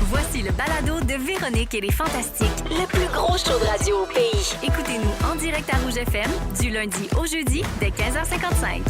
Voici le balado de Véronique et les Fantastiques. Le plus gros show de radio au pays. Écoutez-nous en direct à Rouge FM du lundi au jeudi dès 15h55.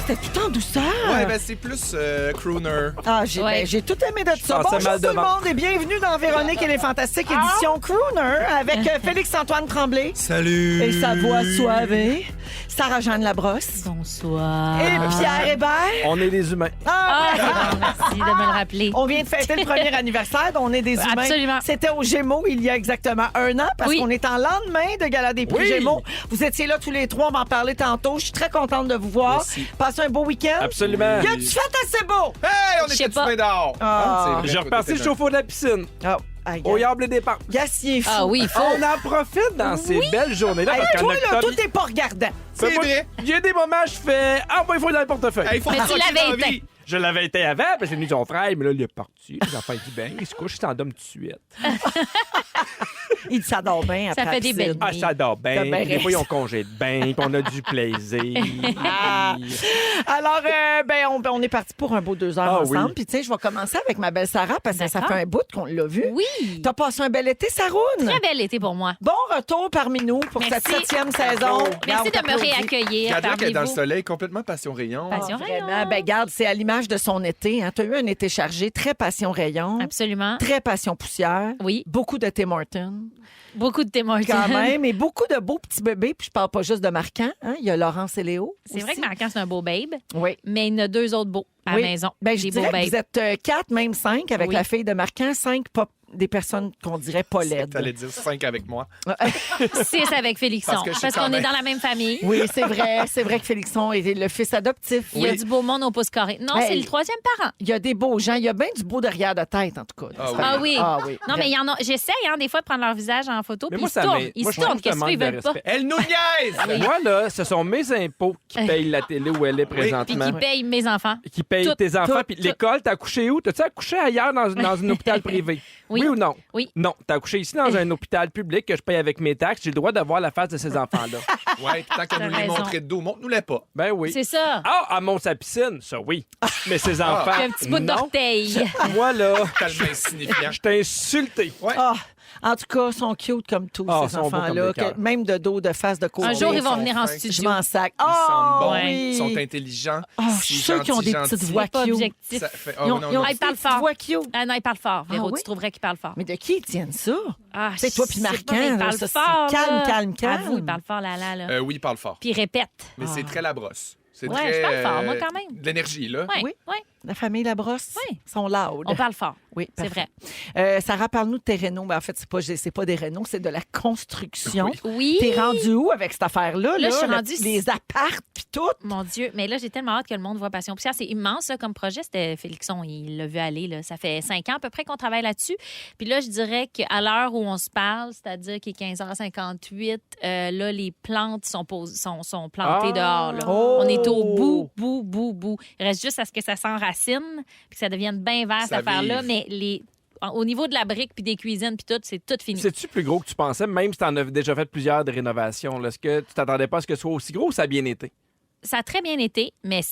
C'était tout en douceur. Ouais, ben c'est plus crooner. Ah, j'ai tout aimé de ça. pensais Bonjour mal tout le devant. monde et bienvenue dans Véronique et les Fantastiques, édition Crooner, avec Félix-Antoine Tremblay. Salut! Et sa voix suavée. Sarah-Jeanne Labrosse. Bonsoir. Et Pierre Hébert. On est des humains. Ah, c'est bon, merci de me le rappeler. On vient de fêter le premier anniversaire, on est des humains. Absolument. C'était au Gémeaux il y a exactement 1 an, parce Oui. qu'on est en lendemain de Gala des prix Oui. Gémeaux. Vous étiez là tous les trois, on va en parler tantôt. Je suis très contente de vous voir. Merci. Passez un beau week-end. Absolument. Y a du fait assez beau. Hey, on Je sais était tous pas. bien dehors. Ah. C'est vrai, J'ai toi, reparti le t'étais chauffe-eau de la piscine. Oh, aïe, Au aïe. Yable des Départs. Gassier fou. Ah oui, il faut. On en profite dans ces belles journées-là. Hey, parce qu'en toi, là, octobre, tout est pas regardant. C'est moi, vrai. il y a des moments, je fais « Ah, ben, il faut dans le portefeuille. Hey, faut Mais tu croquer l'avais dans la été. vie. Je l'avais été avant, puis c'est venu son frère, mais là, il est parti. Les enfants, il dit « Ben, il se couche, il s'endorme tout de suite. Il s'adore bien après Ça fait des la piscine. belles- » Ah, ça dort T'as bien. bien Puis des fois, ils raison. ont congé de bain, puis on a du plaisir. Alors, on est parti pour un beau 2 heures Ah ensemble. oui. Puis, tu sais, je vais commencer avec ma belle Sarah parce que ça D'accord. fait un bout qu'on l'a vu. Oui. T'as passé un bel été, Saroune? Très bel été pour moi. Bon retour parmi nous pour Merci. cette 7e saison. Merci On de me t'applaudit. réaccueillir Regardez qu'elle est dans le parmi vous. soleil, complètement passion rayon. Passion Vraiment, rayon. ben garde, c'est à l'image de son été. Hein. Tu as eu un été chargé, très passion rayon, Absolument. très passion poussière, Oui. beaucoup de Tim Hortons Beaucoup de témoins. quand même, et beaucoup de beaux petits bébés. Puis je parle pas juste de Marquant. Hein. Il y a Laurence et Léo. C'est vrai aussi. que Marquand, c'est un beau babe, Oui. mais il y en a 2 autres beaux à Oui. la maison. Ben, je Des dirais beaux que babes. vous êtes 4, même 5 avec Oui. la fille de Marquant. 5, pas des personnes qu'on dirait pas laides. T'allais dire 5 avec moi. 6 avec Félixon. Parce que je suis Parce quand qu'on est même- dans la même famille. Oui, c'est vrai. C'est vrai que Félixon est le fils adoptif. Il y a du beau monde au pouce carré. Non, c'est Hey. le 3e parent. Il y a des beaux gens. Il y a bien du beau derrière de tête, en tout cas. Ah oui. Ah oui. Ah oui. Non, mais il y en a. J'essaye, des fois, de prendre leur visage en photo. Mais Puis moi, ils se ça tournent. m'est- Ils moi, se je trouve tournent. que ça Qu'est-ce qu'ils manque de veulent pas? respect. Elle nous niaise! Moi, là, ce sont mes impôts qui payent la télé où elle est Puis présentement. qui payent mes enfants. Qui payent Tout, tes enfants. tout, Puis tout. l'école, t'as accouché où? T'as-tu accouché ailleurs dans un hôpital privé? Oui. ou non? Oui. Non, t'as accouché ici dans un hôpital public que je paye avec mes taxes. J'ai le droit de voir la face de ces enfants-là. Ouais, tant qu'à T'as nous les raison. montrer de dos, montre-nous-les pas. Ben oui. C'est ça. Ah, à monte sa piscine, ça oui. Mais ces enfants. Puis un petit bout non. d'orteil. Moi, là, Tellement insignifiant. je t'ai insulté. Ouais. Ah, en tout cas, ils sont cute comme tous, Ah, ces sont beaux comme enfants-là. des cœurs. Même de dos, de face, de côté. Un jour, ils vont sont venir en fins. Je studio. m'en sac. Ils sentent bon, oui. ils sont intelligents. Ah, je suis sûre qu'ils ont des petites voix Pas cute. objectif. Ça fait... Ils ont, non, ils ont non. Ah, ils des parlent petites fort. voix cute. Ah non, ils parlent fort. Véro, oui? tu trouverais qu'ils parlent fort. Mais de qui ils tiennent ça? Ah, C'est toi puis je sais Marquand, pas, mais ils là, parlent ça, c'est fort, calme, là. calme, calme. Avoue, ils parlent fort, là. Oui, ils parlent fort. Puis ils répètent. Mais c'est très la brosse. C'est Ouais, très, je parle fort, moi, quand même. De l'énergie, là. Ouais, Oui. ouais, La famille Labrosse Oui. sont loud. on parle fort. Oui, C'est parfait. vrai. Sarah, parle-nous de tes rénaux. Ben, en fait, c'est pas des rénaux, c'est de la construction. Oui. T'es rendu où avec cette affaire-là? Là, je suis rendue- Les appartes puis tout. Mon Dieu, mais là, j'ai tellement hâte que le monde voit Passion Poussière. C'est immense là, comme projet. C'était Félixon, il l'a vu aller. Là. Ça fait 5 ans à peu près qu'on travaille là-dessus. Puis là, je dirais qu'à l'heure où on se parle, c'est-à-dire qu'il est 15h58, là, les plantes sont plantées dehors. Là. Oh! On est au bout. Il reste juste à ce que ça s'enracine puis que ça devienne bien vert, cette Ça affaire-là. vive. Mais au niveau de la brique puis des cuisines puis tout, c'est tout fini. C'est-tu plus gros que tu pensais, même si tu en as déjà fait plusieurs de rénovations? Là? Est-ce que tu t'attendais pas à ce que ce soit aussi gros ou ça a bien été? Ça a très bien été, mais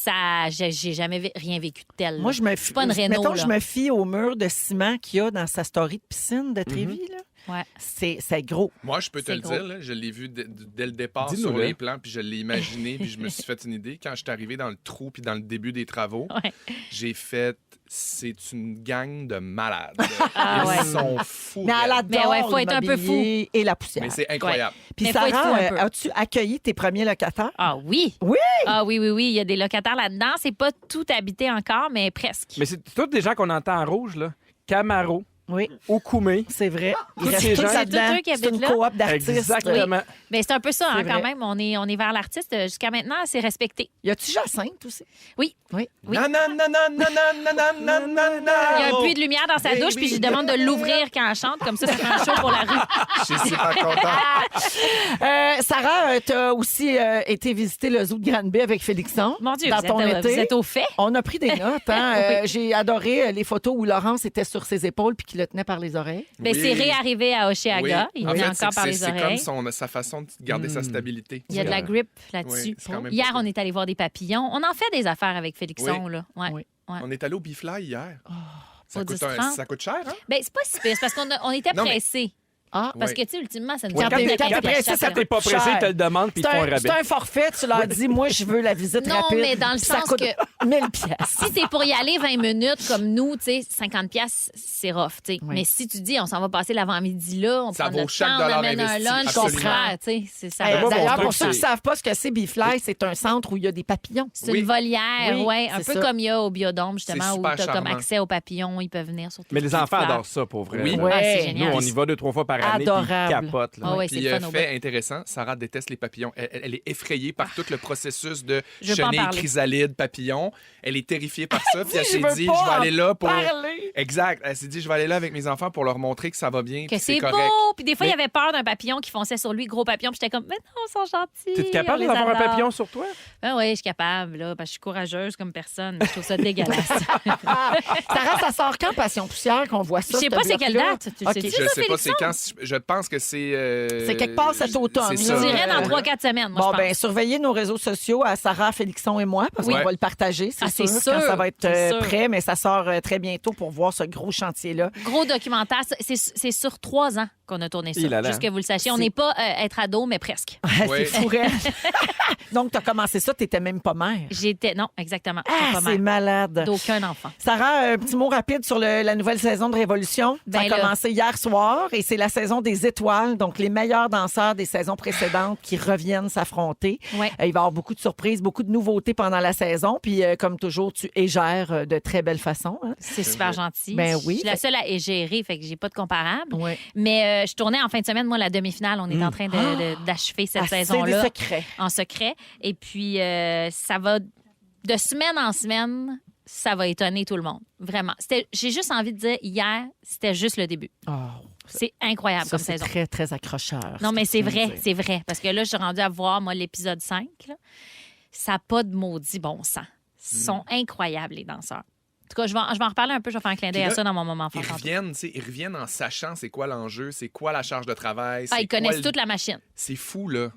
j'ai jamais rien vécu de tel. là. Moi, je me C'est fie. pas une réno, Mettons, là. je me fie au mur de ciment qu'il y a dans sa story de piscine de Trévis. Là. Ouais. C'est gros. Moi, je peux te C'est le gros. dire, là, je l'ai vu dès le départ Dis-nous-le. sur les plans, puis je l'ai imaginé, puis je me suis fait une idée. Quand je suis arrivé dans le trou, puis dans le début des travaux, Ouais. j'ai fait c'est une gang de malades. Ah Ils ouais. sont fous. Mais elle raides. adore Mais ouais, faut être un peu l'immobilier et la poussière. Mais c'est incroyable. Puis Mais faut être fou Sarah, un peu. as-tu accueilli tes premiers locataires? Ah oui? Oui! Ah oui. Il y a des locataires là-dedans. C'est pas tout habité encore, mais presque. Mais c'est tous des gens qu'on entend en rouge, là. Camaro, Oui, Okoumé. c'est vrai. Il Tous reste ces tout gens- là-dedans. C'est tous eux qui C'est une habitent là. coop d'artistes. Exactement. Mais c'est un peu ça, C'est quand vrai. même. On est vers l'artiste. Jusqu'à maintenant, c'est respecté. Y a-tu Jacinthe aussi? Oui. Oui. Oui. Non, non, non, non, non, non, non, non, non, non. Il y a un puits de lumière dans sa douche, puis je lui demande de l'ouvrir quand elle chante. Comme ça fait un show pour la rue. Je suis super content. Sarah, tu as aussi été visiter le zoo de Granby avec Félixon. Mon Dieu, dans vous ton êtes, été. vous êtes au fait. On a pris des notes. Hein? J'ai adoré les photos où Laurence était sur ses épaules puis qu'il le tenait par les oreilles. Ben, Oui. c'est réarrivé à Oshéaga. Il En est fait, encore par les c'est oreilles. comme sa façon de garder sa stabilité. Il y a de la grip là-dessus. Oui, c'est quand même Hier, pas on est allé voir des papillons. On en fait des affaires avec Félixon. Oui. Là. Ouais. Oui. Ouais. On est allé au Bifly hier. Ça Au coûte 10-30. ça coûte cher, hein? Ben, c'est pas si pire. C'est parce qu'on était Non, mais- pressés. Ah, Parce Oui. que, tu sais, ultimement, ça nous Ouais, tente quand de t'es payer pressé, chaque ça là. T'es pas pressé, Cher. ils te le demandent, puis ils c'est te font un un, rabais. c'est un forfait. Tu leur dis, moi, je veux la visite Non, rapide. mais dans le Puis ça sens coûte que- 1000 pièces. Si c'est pour y aller 20 minutes comme nous, tu sais, 50 pièces, c'est rough, tu sais. Oui. Mais si tu dis on s'en va passer l'avant-midi là, on Ça prend vaut notre chaque temps, on dollar amène un investi, lunch, on absolument. se fait, tu sais, c'est ça. moi, mon D'ailleurs, truc, pour ceux qui ne c'est- savent pas ce que c'est Bifly, c'est un centre où il y a des papillons. C'est Oui. une volière, Oui, ouais, un c'est peu ça. comme il y a au Biodôme, justement, C'est où super tu as comme charmant. accès aux papillons, ils peuvent venir sur tes Mais les petites enfants fleurs. adorent ça, pour vrai. Oui. là. Ouais. Ah, c'est Nous, génial. on y va 2-3 fois par année, puis Adorable. ils capotent. là. Ah ouais, c'est Puis, le fun au fait bout. intéressant, Sarah déteste les papillons. Elle est effrayée par tout le processus de Je veux pas en chenille, parler. chrysalide, papillon. Elle est terrifiée par ça. Puis elle s'est veux dit, pas je vais aller là pour... parler. Exact. Elle s'est dit, je vais aller là avec mes enfants pour leur montrer que ça va bien, Que puis c'est c'est correct. beau! Puis des fois, il y Mais- avait peur d'un papillon qui fonçait sur lui, gros papillon. Puis j'étais comme, mais non, ils sont gentils. T'es capable on les d'avoir un adore. papillon sur toi? Ah oui, je suis capable, là, parce que je suis courageuse comme personne. Je trouve ça dégueulasse. Sarah, ça sort quand Passion Poussière qu'on voit ça? Je sais ce pas c'est quelle bloc-là? date. Tu le OK. sais-tu, Je ça, sais pas Félixon? c'est quand. Je pense que c'est... C'est quelque part cet automne, c'est là. Je ça. dirais dans 3-4 semaines, moi, Bon, je ben, pense. surveillez nos réseaux sociaux à Sarah, Félixon et moi, parce Oui. qu'on va le partager, c'est Ah, sûr, c'est quand sûr, ça va être c'est sûr. prêt, mais ça sort très bientôt pour voir ce gros chantier-là. Gros documentaire. C'est sur 3 ans qu'on a tourné ça. Il a l'air. Juste que vous le sachiez. On C'est- n'est pas être ado, mais presque. Oui. C'est fou, raide. Donc, tu as commencé ça, tu n'étais même pas mère. J'étais. Non, exactement. Ah, J'étais pas c'est mère malade. d'aucun enfant. Sarah, un petit mot rapide sur la nouvelle saison de Révolution. Ben ça a là. commencé hier soir et c'est la saison des étoiles, donc les meilleurs danseurs des saisons précédentes qui reviennent s'affronter. Ouais. Il va y avoir beaucoup de surprises, beaucoup de nouveautés pendant la saison. Puis, comme toujours, tu égères de très belle façon. Hein? C'est super gentil. Ben oui. Je suis la seule à gérer, fait que j'ai pas de comparable. Oui. Mais je tournais en fin de semaine, moi, la demi-finale. On est en train d'achever cette C'est des saison-là secrets. en secret. Et puis, ça va de semaine en semaine, ça va étonner tout le monde. Vraiment. J'ai juste envie de dire, hier, c'était juste le début. Oh, C'est incroyable ça, comme c'est saison. très, très accrocheur. Non, ce mais que c'est tu viens de vrai, dire. c'est vrai. Parce que là, je suis rendue à voir, moi, l'épisode 5. Là. Ça n'a pas de maudit bon sens. Ils sont incroyables, les danseurs. En tout cas, je vais en reparler un peu. Je vais faire un clin d'œil Puis à là, ça dans mon moment fort. Ils reviennent, tu sais, ils reviennent en sachant c'est quoi l'enjeu, c'est quoi la charge de travail. Ah, c'est ils connaissent quoi toute la machine. C'est fou, là.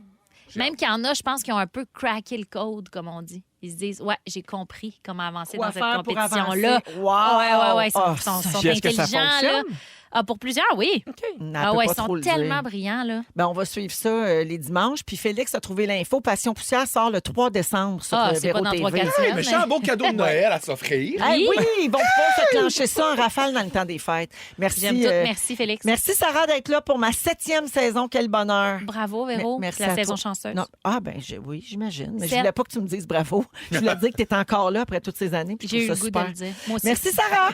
Même qu'il y en a, je pense, qui ont un peu craqué le code, comme on dit. Ils se disent, ouais, j'ai compris comment avancer Quoi dans cette faire pour compétition-là. avancer? Wow! Ouais, ils Ah, sont ça, Puis est-ce que ça intelligents, là. fonctionne? Ah, pour plusieurs, oui. on Ah peut ouais, pas ils sont trop le tellement dire. brillants, là. Ben, on va suivre ça les dimanches. Puis Félix a trouvé l'info. Passion Poussière sort le 3 décembre sur Ah, c'est Véro pas dans TV. 3-4 Hey, semaines. mais j'ai un beau cadeau de Noël à s'offrir. Ah Oui. oui, ils vont pouvoir se clencher ça en rafale dans le temps des fêtes. Merci. J'aime tout. Merci, Félix. Merci, Sarah, d'être là pour ma 7e saison. Quel bonheur. Bravo, Véro. Merci C'est la à saison toi. chanceuse. Non. Ah, ben oui, j'imagine. Mais je Sept. voulais pas que tu me dises bravo. Je voulais te dire que tu étais encore là après toutes ces années. Puis je J'ai eu trouve le ça goût de super. le dire. Moi aussi. Merci, Sarah.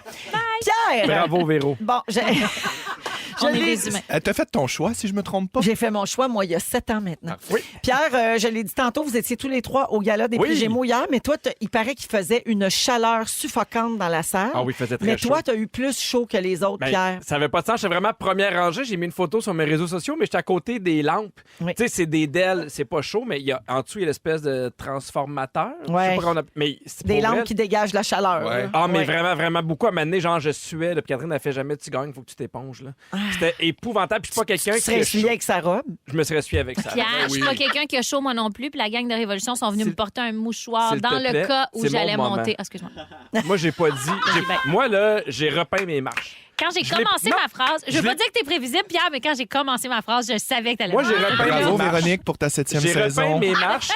Pierre. Bravo, Véro. Bon, On est des humains. T'as fait ton choix, si je me trompe pas? J'ai fait mon choix, moi, il y a 7 ans maintenant. Oui. Pierre, je l'ai dit tantôt, vous étiez tous les trois au gala des Oui. prix Gémeaux hier, mais toi, il paraît qu'il faisait une chaleur suffocante dans la salle. Ah oui, il faisait très Mais chaud. toi, tu as eu plus chaud que les autres, Ben, Pierre. ça avait pas de sens. J'étais vraiment première rangée. J'ai mis une photo sur mes réseaux sociaux, mais j'étais à côté des lampes. Oui. Tu sais, c'est des DEL, c'est pas chaud, mais en dessous, il y a l'espèce de transformateur. Je sais Ouais. pas comment on mais c'est Des pour lampes vrai. qui dégagent la chaleur. Ouais. là. Ah, mais Ouais. vraiment, vraiment beaucoup. À un moment donné, genre, je suais. Là, puis Catherine a fait jamais tu gagnes, faut que tu t'éponges. Là. C'était épouvantable. Puis je suis pas quelqu'un Tu serais qui. essuyé avec sa robe. Je me serais essuyé avec ça. Pierre, Ben je suis oui. pas quelqu'un qui a chaud, moi non plus. Puis la gang de Révolution sont venus S'il- me porter un mouchoir s'il te dans le plaît, cas où c'est mon j'allais moment. monter. Ah, excuse-moi. Moi, j'ai pas dit. bien. Moi, là, j'ai repeint mes marches. Quand j'ai Je l'ai- commencé non, ma phrase, je je veux pas l'ai- dire que t'es prévisible, Pierre, mais quand j'ai commencé ma phrase, je savais que t'allais Moi, le j'ai faire. repeint mes Bravo, marches. Véronique, pour ta 7e J'ai repeint saison. mes marches.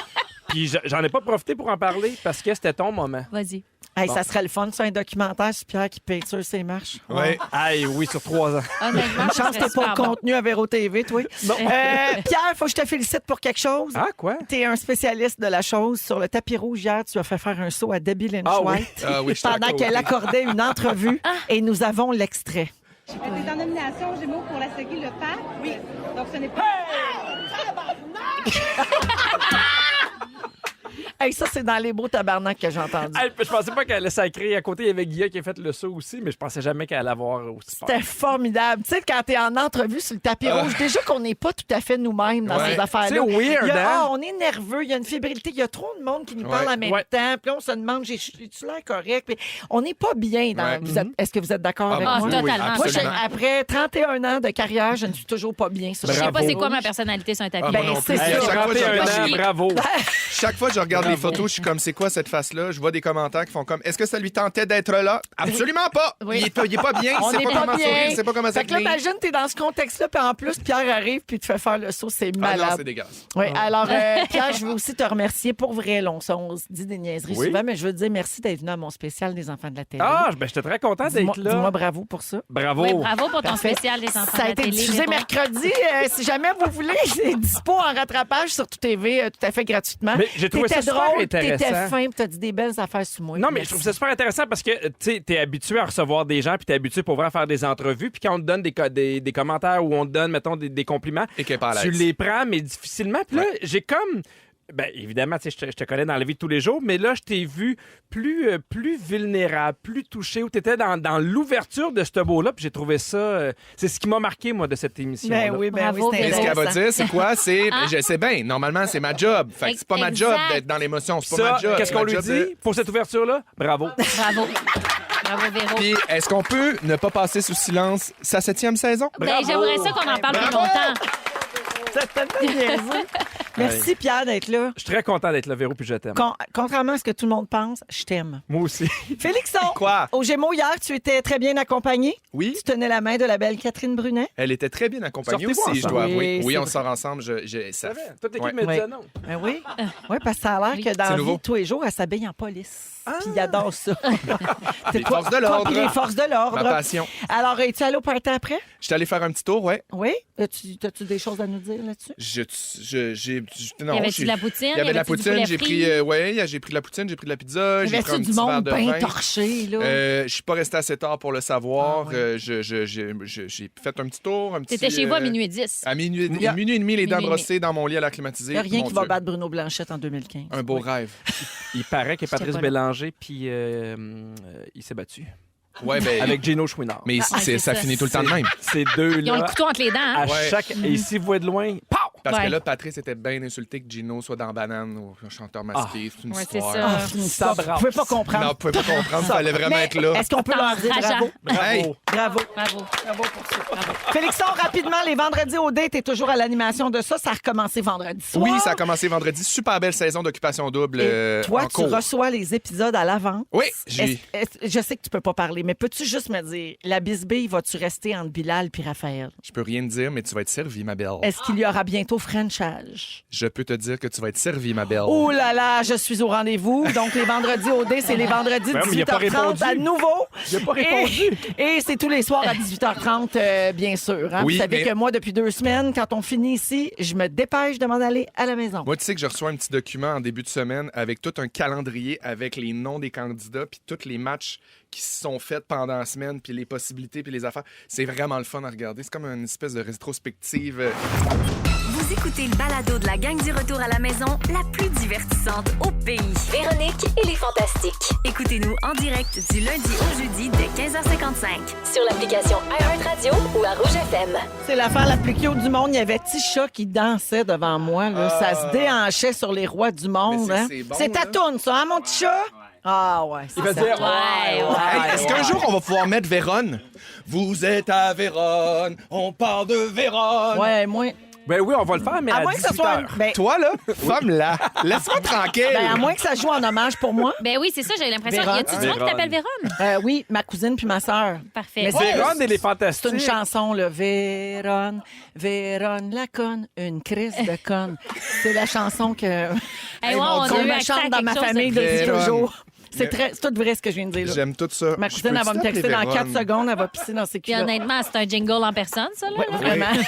Puis j'en ai pas profité pour en parler parce que c'était ton moment. Vas-y. Hey, Bon. Ça serait le fun, ça, un documentaire sur Pierre qui peinture ses marches. Ouais. Aïe, oui, sur 3 ans. Honnêtement, Une ça chance serait que t'es pas super au bon. contenu à Véro TV, toi. Pierre, faut que je te félicite pour quelque chose. Ah, quoi? Tu es un spécialiste de la chose. Sur le tapis rouge, hier, tu as fait faire un saut à Debbie Lynch Ah oui. White Ah oui, je suis à pendant côté. qu'elle accordait une entrevue et nous avons l'extrait. Tu es en nomination aux Gémeaux pour la série Le Pac. Oui. Donc, ce n'est pas... Hey, ça, c'est dans les beaux tabarnak que j'ai entendu. Hey, je pensais pas qu'elle allait sacrer. À côté, il y avait Guilla qui a fait le saut aussi, mais je pensais jamais qu'elle allait avoir aussi fort. C'était formidable. Tu sais, quand t'es en entrevue sur le tapis rouge, déjà qu'on n'est pas tout à fait nous-mêmes dans Ouais. ces affaires-là. C'est weird, Il y a, hein? on est nerveux, il y a une fébrilité, il y a trop de monde qui nous parle en même Ouais. temps. Puis là, on se demande, j'ai-tu l'air correct? Puis on n'est pas bien dans... Ouais. Est-ce que vous êtes d'accord avec Ah, moi? totalement. Moi, absolument. après 31 ans de carrière, je ne suis toujours pas bien sur Je sais le pas tapis c'est quoi rouge. ma personnalité sur un tapis. Ah, Ben, moi non c'est plus. ça. Puis à chaque fois, je 31 regarde- ans, bravo. Chaque fois que je regarde les photos, je suis comme, c'est quoi cette face-là? Je vois des commentaires qui font comme, est-ce que ça lui tentait d'être là? Absolument pas! Oui. Il est pas bien, il On sait n'est pas pas comment bien. sourire, il sait pas comment Fait que là, s'appeler. imagine, t'es dans ce contexte-là, puis en plus, Pierre arrive, puis te fait faire le saut, c'est Ah non, malade. c'est dégueulasse. Oui, alors, Pierre, je veux aussi te remercier pour vrai. Là, on se dit des niaiseries Oui. souvent, mais je veux te dire merci d'être venu à mon spécial des enfants de la télé. Ah, ben, j'étais très content Dis-moi d'être là. dis-moi bravo pour ça. Bravo. Oui, bravo pour ton Parfait. spécial des enfants Ça a de la été télé. diffusé Véro. mercredi. Si jamais vous voulez, c'est dispo en rattrapage sur Tout TV tout à fait gratuitement. Mais j'ai trouvé ça T'étais super drôle, intéressant. t'étais fin, puis t'as dit des belles affaires sur moi. Non, mais Merci. je trouve ça super intéressant parce que tu sais, t'es habitué à recevoir des gens puis t'es habitué pour vrai à faire des entrevues. Puis quand on te donne des commentaires ou on te donne, mettons, des compliments, Et qu'elle est pas à tu l'aise. les prends, mais difficilement. Puis là, j'ai comme... Ben, évidemment, tu sais, je te connais dans la vie de tous les jours, mais là, je t'ai vu plus vulnérable, plus touché, où tu étais dans l'ouverture de ce beau-là, puis j'ai trouvé ça... c'est ce qui m'a marqué, moi, de cette émission-là. Ben oui, Bravo, oui, Et c'est ce qu'elle va intéressant. dire, c'est quoi? C'est, Ah. je sais bien, normalement, c'est ma job. Fait que c'est pas ma job Exact. d'être dans l'émotion. C'est pas Ça, ma job. qu'est-ce qu'on Ma lui job dit de- pour cette ouverture-là? Bravo. Bravo. Bravo, Véro. Puis, est-ce qu'on peut ne pas passer sous silence sa 7e saison? Ben, j'aimerais ça qu'on en parle plus Bravo. longtemps. C'est tellement niaiseux. Merci, Pierre, d'être là. Je suis très content d'être là, Véro, puis je t'aime. Contrairement à ce que tout le monde pense, je t'aime. Moi aussi. Félixon, Quoi? au Gémeaux hier, tu étais très bien accompagné. Oui. Tu tenais la main de la belle Catherine Brunet. Elle était très bien accompagnée Sortez-vous aussi, je ensemble. dois Oui, avouer. Oui, c'est on vrai. sort ensemble. Ça... C'est vrai. Toute l'équipe Ouais. me disait Ouais. non. Ben oui. Oui, parce que ça a l'air que dans C'est la vie nouveau. de tous les jours, elle s'habille en police. Puis il adore ça. Les forces de l'ordre. Les forces de l'ordre. Ma passion. Alors, es-tu allé au party après? J'étais allé faire un petit tour, ouais. Oui? As-tu des choses à nous dire là-dessus? Non, Y avait-tu de la poutine? Il y avait de la Y avait-tu du poutine, poulet j'ai frit? pris, j'ai pris de la poutine, j'ai pris de la pizza, j'ai pris Avait-tu un du petit verre monde de bien vin. torché, là? Je suis pas resté assez tard pour le savoir. Ah, ouais. J'ai fait un petit tour, un petit. T'étais chez vous à minuit 10. À minuit y a- et demi, les dents Minuit et brossées dans mon lit à la climatisée. Il n'y a rien Mon qui va Dieu. battre Bruno Blanchette en 2015. Un beau Oui. rêve. Il paraît que Patrice pas là. Bélanger, puis il s'est battu. Ouais, ben. Avec Gino Chouinard. Mais c'est ça ça. finit tout le temps de même. Ces Ils ont deux-là, le couteau entre les dents. Hein? à Ouais. chaque... Et s'ils voient de loin, pow! Parce Ouais. que là, Patrice était bien insulté que Gino soit dans Banane ou un chanteur masqué. C'est une Ouais, c'est histoire. ça. Ah, finis Ça ça. brasse. Vous pouvez pas comprendre. Non, vous pouvez pas comprendre. Il fallait vraiment Mais être là. Est-ce qu'on peut leur dire Enrageant. bravo? Hey! Bravo. Bravo. Bravo pour ça. Félixon, rapidement, les vendredis au date, t'es toujours à l'animation de ça. Ça a recommencé vendredi soir. Oui, ça a commencé vendredi. Super belle saison d'Occupation Double. Et toi, en tu cours. reçois les épisodes à l'avant. Oui, j'ai. Je sais que tu peux pas parler, mais peux-tu juste me dire, la bisbille, vas-tu rester entre Bilal puis Raphaël? Je peux rien te dire, mais tu vas être servi, ma belle. Est-ce qu'il y aura bientôt Frenchage? Je peux te dire que tu vas être servi, ma belle. Oh là là, je suis au rendez-vous. Donc, les vendredis au dé, c'est les vendredis Ben, mais il a pas 18h30 répondu. à nouveau. Il a pas répondu. Et c'est tous les soirs à 18h30, bien sûr. Hein? Oui, Vous savez mais- que moi, depuis 2 semaines, quand on finit ici, je me dépêche de m'en aller à la maison. Moi, tu sais que je reçois un petit document en début de semaine avec tout un calendrier avec les noms des candidats puis tous les matchs qui se sont faits pendant la semaine puis les possibilités puis les affaires. C'est vraiment le fun à regarder. C'est comme une espèce de rétrospective. Vous écoutez le balado de la gang du retour à la maison, la plus divertissante au pays. Véronique et les Fantastiques. Écoutez-nous en direct du lundi au jeudi dès 15h55. Sur l'application iHeartRadio ou à Rouge FM. C'est l'affaire la plus cute du monde. Il y avait Tisha qui dansait devant moi. Là. Ça se déhanchait sur les rois du monde. Mais Hein? c'est bon, C'est ta là. toune, ça, hein, mon Tisha? Ah ouais, Il va c'est dire, ça. Ouais, ouais. Hey, est-ce qu'un jour on va pouvoir mettre Vérone? Vous êtes à Vérone, on parle de Vérone. Ouais, moi... ben oui, on va le faire, mais À à moins que ça soit... 18h. Ben, Toi, là, femme-là, laisse-moi tranquille. à moins que ça joue en hommage pour moi. Ben oui, c'est ça, j'avais l'impression. Véron. Y a-tu du monde qui Véron. t'appelle Véron? Oui, ma cousine puis ma sœur. Parfait. Mais Véron et les C'est Fantastiques. une chanson, là. Véronne, Véronne la conne, une crise de conne. C'est la chanson que Hey, wow, on qu'on a eu me accès à chante dans quelque ma chose de famille plus. depuis Véronne. toujours. C'est tout vrai ce que je viens de dire. Là. J'aime tout ça. Ma Je cousine, elle va me peux-tu texter dans t'appeler 4 Vérone? secondes. Elle va pisser dans ses Puis culottes. honnêtement, c'est un jingle en personne, ça, là. Ouais, là. vraiment.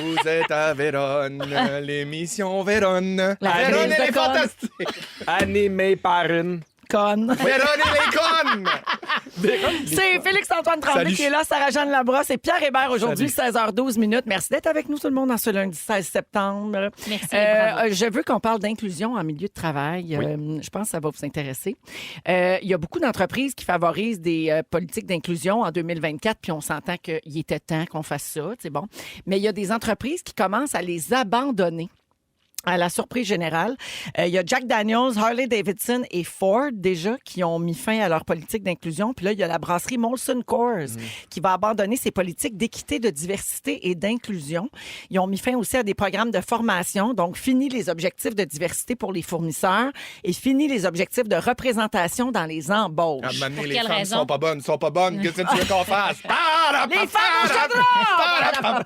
Vous êtes à Vérone, l'émission Vérone. La Vérone crise et de les conne. fantastiques. Animé par une... Conne. Vérone et les connes. C'est Félix-Antoine Tremblay Salut. qui est là, Sarah-Jeanne Labrosse et Pierre Hébert aujourd'hui, 16h12 minutes. Merci d'être avec nous tout le monde en ce lundi 16 septembre. Merci, bravo. Je veux qu'on parle d'inclusion en milieu de travail. Je pense que ça va vous intéresser. Il y a beaucoup d'entreprises qui favorisent des politiques d'inclusion en 2024, puis on s'entend qu'il était temps qu'on fasse ça, c'est bon. Mais il y a des entreprises qui commencent à les abandonner. À la surprise générale, il y a Jack Daniels, Harley-Davidson et Ford déjà qui ont mis fin à leur politique d'inclusion. Puis là, il y a la brasserie Molson Coors qui va abandonner ses politiques d'équité, de diversité et d'inclusion. Ils ont mis fin aussi à des programmes de formation. Donc, fini les objectifs de diversité pour les fournisseurs et fini les objectifs de représentation dans les embauches. À un moment donné, Pour les quelle femmes raison? sont pas bonnes. Qu'est-ce que tu veux qu'on fasse? Les femmes au chaudron!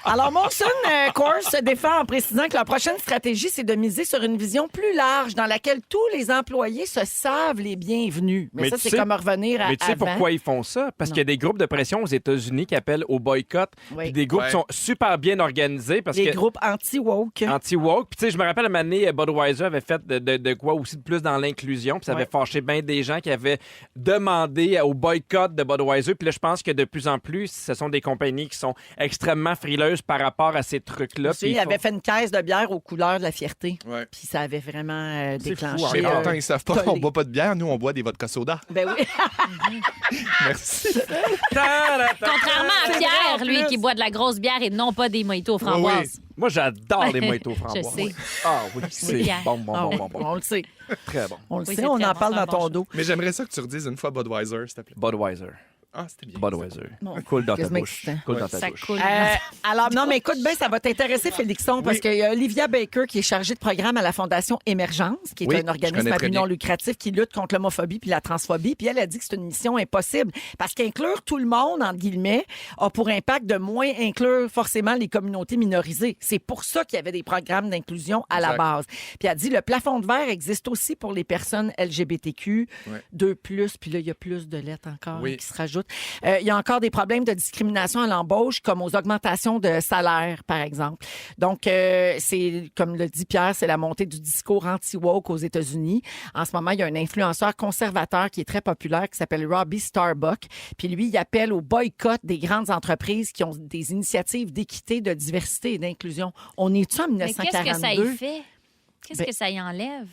Alors, Molson Coors se défend en précisant que leur prochaine stratégie, c'est de miser sur une vision plus large dans laquelle tous les employés se savent les bienvenus. Mais ça, tu c'est sais- comme revenir à Mais tu sais avant. pourquoi ils font ça? Parce qu'il y a des groupes de pression aux États-Unis qui appellent au boycott. Oui. Puis des groupes qui sont super bien organisés parce Les que groupes anti-woke. anti-woke. Puis tu sais, je me rappelle à un moment donné, Budweiser avait fait de quoi aussi de plus dans l'inclusion. Puis ça avait Ouais. fâché bien des gens qui avaient demandé au boycott de Budweiser. Puis là, je pense que de plus en plus, ce sont des compagnies qui sont extrêmement frileuses par rapport à ces trucs-là. Tu sais, il avait fait une caisse de bière aux couleurs de la fierté. Ouais. Puis ça avait vraiment C'est déclenché. fou, Mais Ah, pourtant, ils savent pas, tollé. on boit pas de bière, nous, on boit des vodka soda. Ben oui. Merci. Contrairement à C'est Pierre, vrai, en lui, plus. qui boit de la grosse bière et non pas des mojitos aux framboises. Moi, j'adore les mojitos Je framboises. sais. Ah oui, c'est Pierre. bon, bon, Ah bon, oui, bon, bon. on le sait. Très bon. On le Oui, sait, c'est on très en bon, parle c'est un dans bon ton choix. dos. Mais j'aimerais ça que tu redises une fois Budweiser, s'il te plaît. Budweiser. Ah, c'était bien. Budweiser. Bon, Coule dans ta quasiment bouche. excitant. Coule dans ta Ça bouche. coule. Alors, non, mais écoute bien, ça va t'intéresser, Félixon, parce qu'il y a Olivia Baker qui est chargée de programme à la Fondation Émergence, qui est Oui, un je organisme connais à très but non bien. lucratif qui lutte contre l'homophobie puis la transphobie. Puis elle a dit que c'est une mission impossible parce qu'inclure tout le monde, entre guillemets, a pour impact de moins inclure forcément les communautés minorisées. C'est pour ça qu'il y avait des programmes d'inclusion à la Exact. base. Puis elle a dit le plafond de verre existe aussi pour les personnes LGBTQ, Ouais. 2+, puis là, il y a plus de lettres encore Oui. qui se rajoutent. Il y a encore des problèmes de discrimination à l'embauche, comme aux augmentations de salaire, par exemple. Donc, c'est, comme le dit Pierre, c'est la montée du discours anti-woke aux États-Unis. En ce moment, il y a un influenceur conservateur qui est très populaire qui s'appelle Robbie Starbuck. Puis lui, il appelle au boycott des grandes entreprises qui ont des initiatives d'équité, de diversité et d'inclusion. On est-tu en Mais qu'est-ce que ça 1942? y fait? Qu'est-ce Ben- que ça y enlève?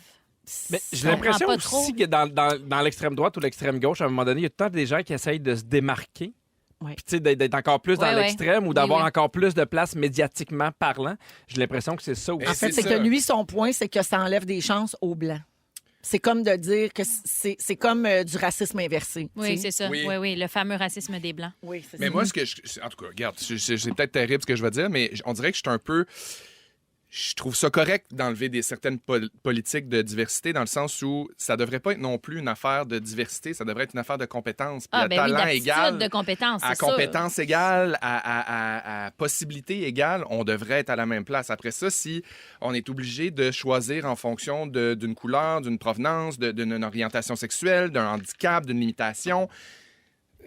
Mais Je j'ai l'impression comprends pas trop. aussi que dans l'extrême droite ou l'extrême gauche, à un moment donné, il y a tout le temps des gens qui essayent de se démarquer. Ouais. Puis, tu sais, d'être encore plus dans Ouais, ouais. l'extrême ou d'avoir Oui, oui. encore plus de place médiatiquement parlant. J'ai l'impression que c'est ça aussi. En fait, c'est c'est ça. que lui, son point, c'est que ça enlève des chances aux Blancs. C'est comme de dire que c'est comme du racisme inversé. Oui, tu sais. c'est ça. Oui. Oui, oui, le fameux racisme des Blancs. Oui, c'est Mais ça. moi, en tout cas, regarde, c'est peut-être terrible ce que je vais dire, mais on dirait que je suis un peu. Je trouve ça correct d'enlever certaines politiques de diversité dans le sens où ça devrait pas être non plus une affaire de diversité, ça devrait être une affaire de compétence. Puis Ah, à ben oui, talent d'aptitude, égal, de compétence, à c'est sûr. compétence égale, à possibilité égale, on devrait être à la même place. Après ça, si on est obligé de choisir en fonction d'une couleur, d'une provenance, d'une orientation sexuelle, d'un handicap, d'une limitation,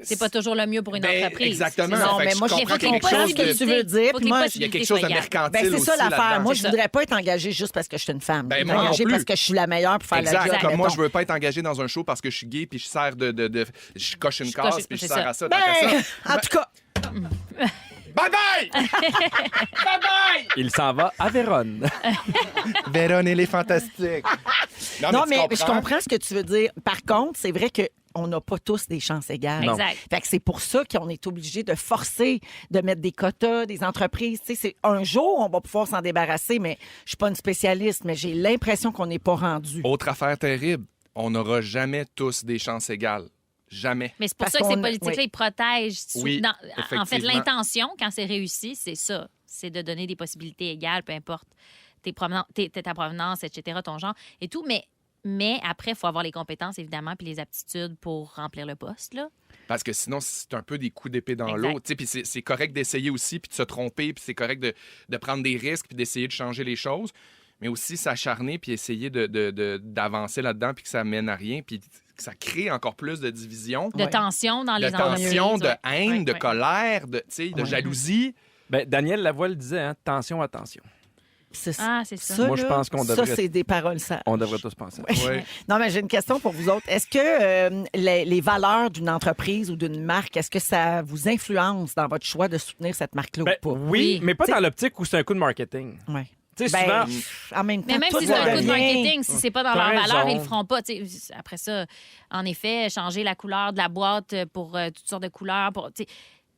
C'est pas toujours le mieux pour une Ben, entreprise. exactement. C'est ça. Non, Fait que mais je moi, je comprends qu'il y a quelque comprends chose ce que de- tu veux dire. Faut que Puis les moi, il y a quelque chose de soient égales. mercantile ben, c'est ça aussi l'affaire. là-dedans. Moi, C'est je ça. voudrais pas être engagée juste parce que je suis une femme. Ben, Je moi suis non engagée plus. parce que je suis la meilleure pour faire Exact. la job. Comme moi, mettons. je veux pas être engagé dans un show parce que je suis gay puis je sers je coche une Je case coche- puis je c'est sers ça. à ça. Ben, tant qu'à ça. en tout cas, Bye bye! Bye bye! Il s'en va à Vérone. Véron, elle est fantastique. non, tu mais je comprends ce que tu veux dire. Par contre, c'est vrai que on n'a pas tous des chances égales. Non. Exact. Fait que c'est pour ça qu'on est obligé de forcer, de mettre des quotas, des entreprises. Tu sais, c'est un jour, on va pouvoir s'en débarrasser, mais je suis pas une spécialiste, mais j'ai l'impression qu'on n'est pas rendu. Autre affaire terrible, on n'aura jamais tous des chances égales. Jamais. Mais c'est pour Parce ça que ces qu'on- politiques-là, oui. ils protègent. Oui, en fait, effectivement. l'intention, quand c'est réussi, c'est ça. C'est de donner des possibilités égales, peu importe ta provenance, etc., ton genre et tout. Mais après, il faut avoir les compétences, évidemment, puis les aptitudes pour remplir le poste, là. Parce que sinon, c'est un peu des coups d'épée dans Exact. l'eau. Tu sais, puis c'est correct d'essayer aussi, puis de se tromper, puis c'est correct de prendre des risques, puis d'essayer de changer les choses, mais aussi s'acharner, puis essayer d'avancer là-dedans, puis que ça mène à rien, puis que ça crée encore plus de division, De tension dans de les entreprises. tension, de ouais. haine, Ouais, de ouais. colère, de Ouais. jalousie. Ben, Daniel Lavoie le disait, hein, tension, attention. C'est ça. Moi, je pense qu'on devrait- Ça, c'est des paroles sages. On devrait tous penser. Ouais. Non, mais j'ai une question pour vous autres. Est-ce que les valeurs d'une entreprise ou d'une marque, est-ce que ça vous influence dans votre choix de soutenir cette marque-là Ben, ou pas? oui, mais pas dans l'optique où c'est un coup de marketing. Ouais. Tu sais, Ben, souvent... en même temps, Mais même tout si c'est un coup de devient- marketing, si c'est pas dans T'as leur valeur, raison. ils le feront pas. Tu sais, après ça, en effet, changer la couleur de la boîte pour toutes sortes de couleurs. Tu sais,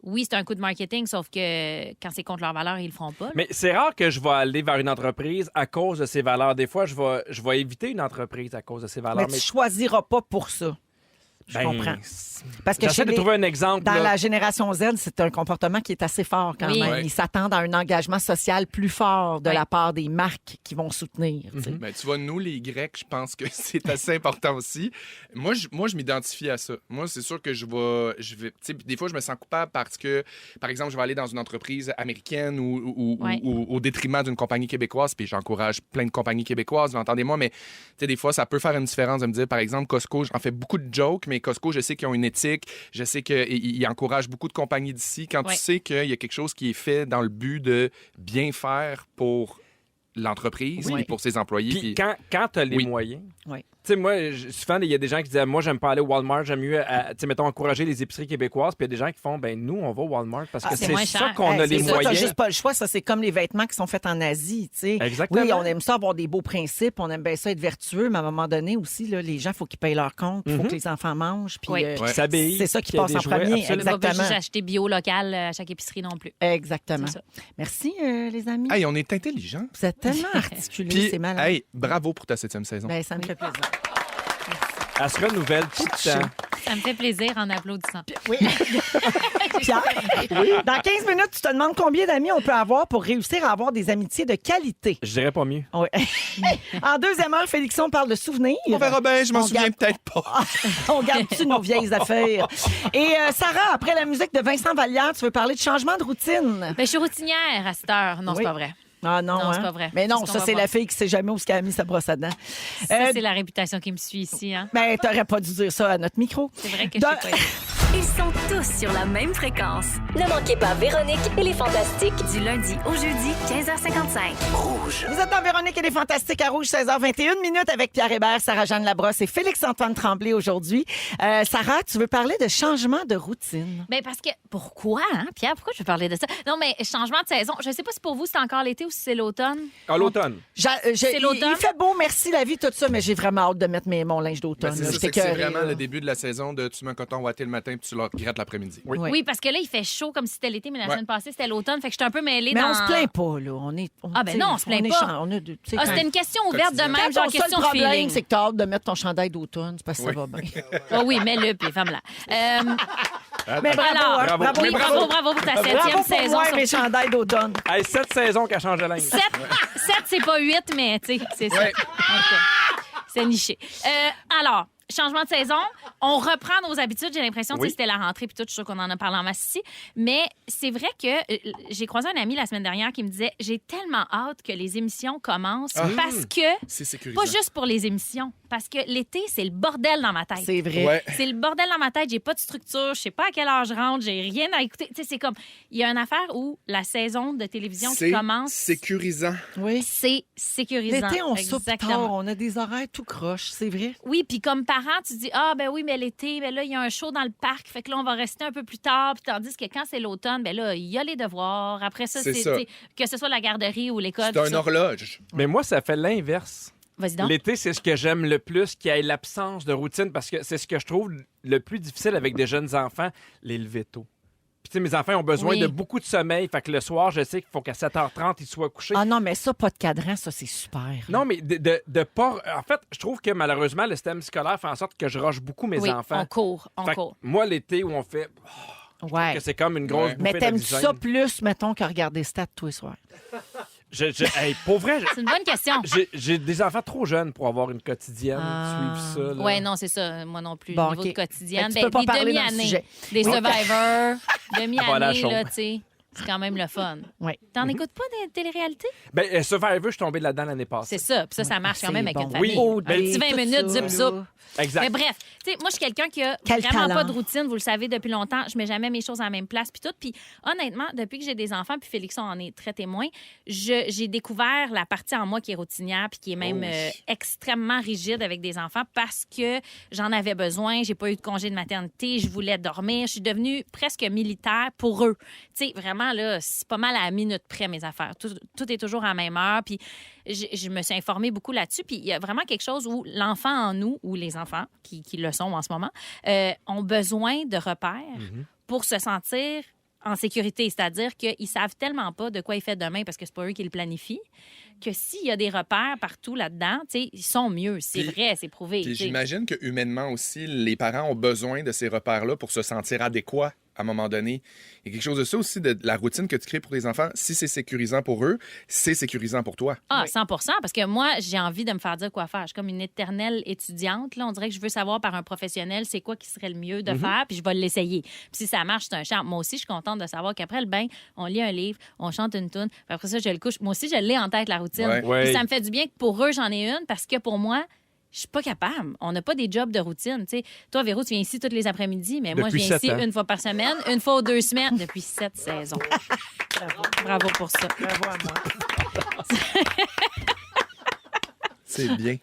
oui, c'est un coup de marketing, sauf que quand c'est contre leur valeur, ils le feront pas. Mais c'est rare que je vais aller vers une entreprise à cause de ses valeurs. Des fois, je vais éviter une entreprise à cause de ses valeurs. Mais tu choisiras pas pour ça. Je Ben, comprends. Parce que J'essaie chez de les- trouver un exemple. Dans là. la génération Z, c'est un comportement qui est assez fort quand Oui. même. Ouais. Ils s'attendent à un engagement social plus fort de Ouais. la part des marques qui vont soutenir. tu sais. Ben, tu vois, nous, les Grecs, je pense que c'est assez important aussi. Moi, je m'identifie à ça. Moi, c'est sûr que je vais tu sais, des fois, je me sens coupable parce que, par exemple, je vais aller dans une entreprise américaine ou Ouais. au détriment d'une compagnie québécoise, puis j'encourage plein de compagnies québécoises, entendez-moi, mais tu sais, des fois, ça peut faire une différence de me dire, par exemple, Costco, j'en fais beaucoup de jokes, mais Costco, je sais qu'ils ont une éthique, je sais qu'ils encouragent beaucoup de compagnies d'ici. Quand Ouais. tu sais qu'il y a quelque chose qui est fait dans le but de bien faire pour l'entreprise Oui. et pour ses employés. Puis puis- quand tu as les Oui. moyens, Oui. tu sais, moi, souvent, il y a des gens qui disent, moi, j'aime pas aller au Walmart, j'aime mieux, tu sais, mettons, encourager les épiceries québécoises. Puis il y a des gens qui font, ben nous, on va au Walmart parce que c'est c'est moins ça cher. qu'on a Hey, les c'est ça, moyens. t'as juste pas le choix. Ça, c'est comme les vêtements qui sont faits en Asie. Tu sais. Exactement. Oui, on aime ça avoir des beaux principes, on aime bien ça être vertueux, mais à un moment donné aussi, là, les gens, il faut qu'ils payent leur compte, il faut que les enfants mangent. Puis, Oui. Qui s'habillent, c'est ça qui qu'il y a passe des en jouets, premier. absolument. On va pas Exactement. juste acheter bio local à chaque épicerie non plus. Exactement. C'est ça. Merci, les amis. Hey, on est intelligents. Vous êtes tellement articulés, Puis, c'est malade. hey, bravo pour ta 7e saison. Ben, ça me fait plaisir. Elle se renouvelle tout le temps. Ça me fait plaisir en applaudissant. Oui. Pierre, dans 15 minutes, tu te demandes combien d'amis on peut avoir pour réussir à avoir des amitiés de qualité. Je dirais pas mieux. Oui. En deuxième heure, Félixon parle de souvenirs. On verra bien, je m'en On souviens garde- peut-être pas. On garde-tu nos vieilles affaires? Et Sarah, après la musique de Vincent Vallière, tu veux parler de changement de routine? Ben, je suis routinière à cette heure. Non, Oui. c'est pas vrai. Ah non, Non, hein? c'est pas vrai. Mais non, C'est ce ça, qu'on c'est va la voir. fille qui sait jamais où elle a mis sa brosse à dents. Ça, c'est la réputation qui me suit ici. Hein? Ben, t'aurais pas dû dire ça à notre micro. C'est vrai que Dans- je sais pas. Ils sont tous sur la même fréquence. Ne manquez pas Véronique et les Fantastiques. Du lundi au jeudi, 15h55. Vous êtes dans Véronique et les Fantastiques à Rouge, 16h21 minutes avec Pierre Hébert, Sarah-Jeanne Labrosse et Félix-Antoine Tremblay aujourd'hui. Sarah, tu veux parler de changement de routine? Ben parce que pourquoi, hein, Pierre? Pourquoi je veux parler de ça? Non, mais changement de saison. Je sais pas si pour vous c'est encore l'été ou si c'est l'automne. À l'automne. l'automne? Il fait beau, merci la vie, tout ça, mais j'ai vraiment hâte de mettre mon linge d'automne. Ben, c'est là. ça, J'étais c'est que c'est écœurée, vraiment là. le début de la saison de tu mets un coton ouaté le matin puis tu le regrettes l'après-midi. Oui. Oui, parce que là, il fait chaud comme si c'était l'été, mais la Ouais. semaine passée, c'était l'automne. Fait que j'étais un peu mêlée Mais dans... on se plaint pas, là. Ah, ben non, on se plaint pas. Ah, c'était une question ouverte de Quotidien. même, Quand genre ton seul question de problème, feeling. c'est que t'as hâte de mettre ton chandail d'automne, c'est parce que Oui. ça va bien. Ah oui, mets-le, puis femme-là. Mais bravo, Alors, hein, bravo. bravo. Oui, bravo pour ta Bravo 7e pour saison. moi et sur mes chandails d'automne. Hey, 7 saisons qu'elle change de linge. 7, c'est pas 8, mais tu sais, c'est ça. Ouais. En tout cas, c'est niché. Alors, changement de saison, on reprend nos habitudes. J'ai l'impression que Oui. c'était la rentrée, puis tout, je suis sûre qu'on en a parlé en masse ici. Mais c'est vrai que j'ai croisé un ami la semaine dernière qui me disait j'ai tellement hâte que les émissions commencent parce que, C'est sécurisant. pas juste pour les émissions, parce que l'été, c'est le bordel dans ma tête. C'est vrai. Ouais. C'est le bordel dans ma tête. J'ai pas de structure. Je sais pas à quelle heure je rentre. J'ai rien à écouter. Tu sais, c'est comme... Il y a une affaire où la saison de télévision qui C'est commence, sécurisant. Oui. c'est sécurisant. L'été, on soupe Exactement. tard, on a des horaires tout croche, c'est vrai. Oui, puis comme parent, tu te dis, ah, ben oui, mais l'été, ben là, il y a un show dans le parc. Fait que là, on va rester un peu plus tard. Puis tandis que quand c'est l'automne, ben là, il y a les devoirs. Après ça, C'est c'est... ça. tu sais, que ce soit la garderie ou l'école. C'est tout un ça. horloge. Mais moi, ça fait l'inverse. Vas-y donc. L'été, c'est ce que j'aime le plus, qu'il y ait l'absence de routine, parce que c'est ce que je trouve le plus difficile avec des jeunes enfants, les lever tôt. Puis, tu sais, mes enfants ont besoin Oui. de beaucoup de sommeil. Fait que le soir, je sais qu'il faut qu'à 7h30, ils soient couchés. Ah non, mais ça, pas de cadran, ça, c'est super. Non, mais de pas. En fait, je trouve que malheureusement, le système scolaire fait en sorte que je rush beaucoup mes Oui, enfants. on court, on Fait que court. moi, l'été où on fait. Ouais. Que c'est comme une grosse Ouais. bouffée Mais t'aimes-tu d'oxygène. ça plus, mettons, que regarder Stats tous les soirs? Hey, pour vrai, C'est une bonne question. j'ai des enfants trop jeunes pour avoir une quotidienne, Ah. suivre ça. là. Ouais, non, c'est ça. Moi non plus. Bon, Niveau OK. de quotidienne. Fait que tu peux pas des parler dans le demi-années. sujet. Des survivors. Voilà, Demi-années, chaud. là, tu sais. C'est quand même le fun. Oui. T'en écoutes pas des télé-réalités? Ben, Survivor, je suis tombé là-dedans l'année passée. C'est ça. Puis ça marche quand même avec bon. une famille. Oui. Un petit 20 minutes, zip, zoup. Exact. Mais bref, tu sais, moi, je suis quelqu'un qui a Quel vraiment talent. pas de routine. Vous le savez depuis longtemps. Je mets jamais mes choses à la même place. Puis tout. Puis honnêtement, depuis que j'ai des enfants, puis Félixon en est très témoin, j'ai découvert la partie en moi qui est routinière puis qui est même extrêmement rigide avec des enfants parce que j'en avais besoin. J'ai pas eu de congé de maternité. Je voulais dormir. Je suis devenue presque militaire pour eux. Tu sais, vraiment, là, c'est pas mal à la minute près, mes affaires. Tout est toujours à la même heure. Puis je me suis informée beaucoup là-dessus. Puis il y a vraiment quelque chose où l'enfant en nous, ou les enfants qui le sont en ce moment, ont besoin de repères pour se sentir en sécurité. C'est-à-dire qu'ils savent tellement pas de quoi il fait demain parce que c'est pas eux qui le planifient, que s'il y a des repères partout là-dedans, tu sais, ils sont mieux. C'est Puis- vrai, c'est prouvé. Puis tu sais. j'imagine que humainement aussi, les parents ont besoin de ces repères-là pour se sentir adéquats à un moment donné. Il y a quelque chose de ça aussi, de la routine que tu crées pour les enfants. Si c'est sécurisant pour eux, c'est sécurisant pour toi. Ah, 100 parce que moi, j'ai envie de me faire dire quoi faire. Je suis comme une éternelle étudiante. Là. On dirait que je veux savoir par un professionnel c'est quoi qui serait le mieux de faire, puis je vais l'essayer. Puis si ça marche, c'est un charme. Moi aussi, je suis contente de savoir qu'après le bain, on lit un livre, on chante une toune, puis après ça, je le couche. Moi aussi, je l'ai en tête, la routine. Ouais. Ouais. Puis ça me fait du bien que pour eux, j'en ai une, parce que pour moi, je suis pas capable. On n'a pas des jobs de routine. Tu sais, toi, Véro, tu viens ici tous les après-midi, mais moi, je Depuis viens 7 ici ans. une fois par semaine, une fois aux 2 semaines, depuis 7 saisons. Bravo pour ça. Bravo à moi. C'est bien.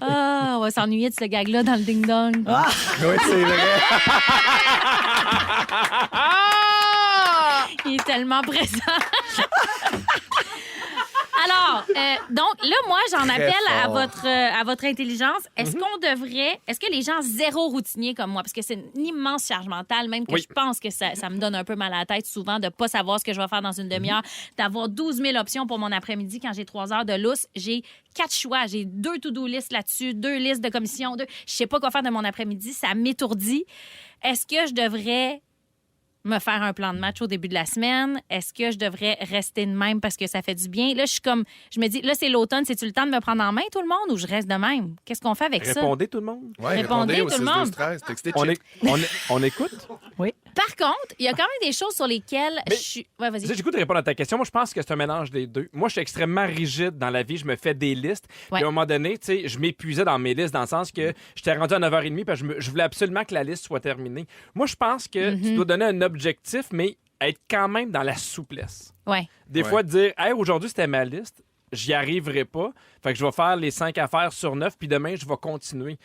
Ah, on va s'ennuyer de ce gag-là dans le ding-dong. Oui, c'est vrai. Il est tellement présent. Alors, donc là, moi, j'en Très appelle fort. à votre intelligence. Est-ce que les gens zéro routiniers comme moi, parce que c'est une immense charge mentale, même que Oui. je pense que ça me donne un peu mal à la tête souvent de ne pas savoir ce que je vais faire dans une demi-heure, d'avoir 12 000 options pour mon après-midi quand j'ai 3 heures de lousse. J'ai 4 choix. J'ai 2 to-do listes là-dessus, 2 listes de commission. Je sais pas quoi faire de mon après-midi. Ça m'étourdit. Est-ce que je devrais me faire un plan de match au début de la semaine? Est-ce que je devrais rester de même parce que ça fait du bien? Là, je me dis, là, c'est l'automne, c'est-tu le temps de me prendre en main, tout le monde, ou je reste de même? Qu'est-ce qu'on fait avec ça? Répondez tout le monde. Ouais, Répondez, au tout le 6 monde. 12 13, textez On, check. on écoute? Par contre, il y a quand même des choses sur lesquelles je suis... Ouais, vas-y. J'écoute répondre à ta question. Moi, je pense que c'est un mélange des deux. Moi, je suis extrêmement rigide dans la vie. Je me fais des listes. Ouais. Puis à un moment donné, tu sais, je m'épuisais dans mes listes dans le sens que j'étais rendu à 9h30 parce que je voulais absolument que la liste soit terminée. Moi, je pense que tu dois donner un objectif, mais être quand même dans la souplesse. Ouais. Des Ouais. fois, de dire, hey, aujourd'hui, c'était ma liste. J'y arriverai pas. Fait que je vais faire les 5 affaires sur 9, puis demain, je vais continuer.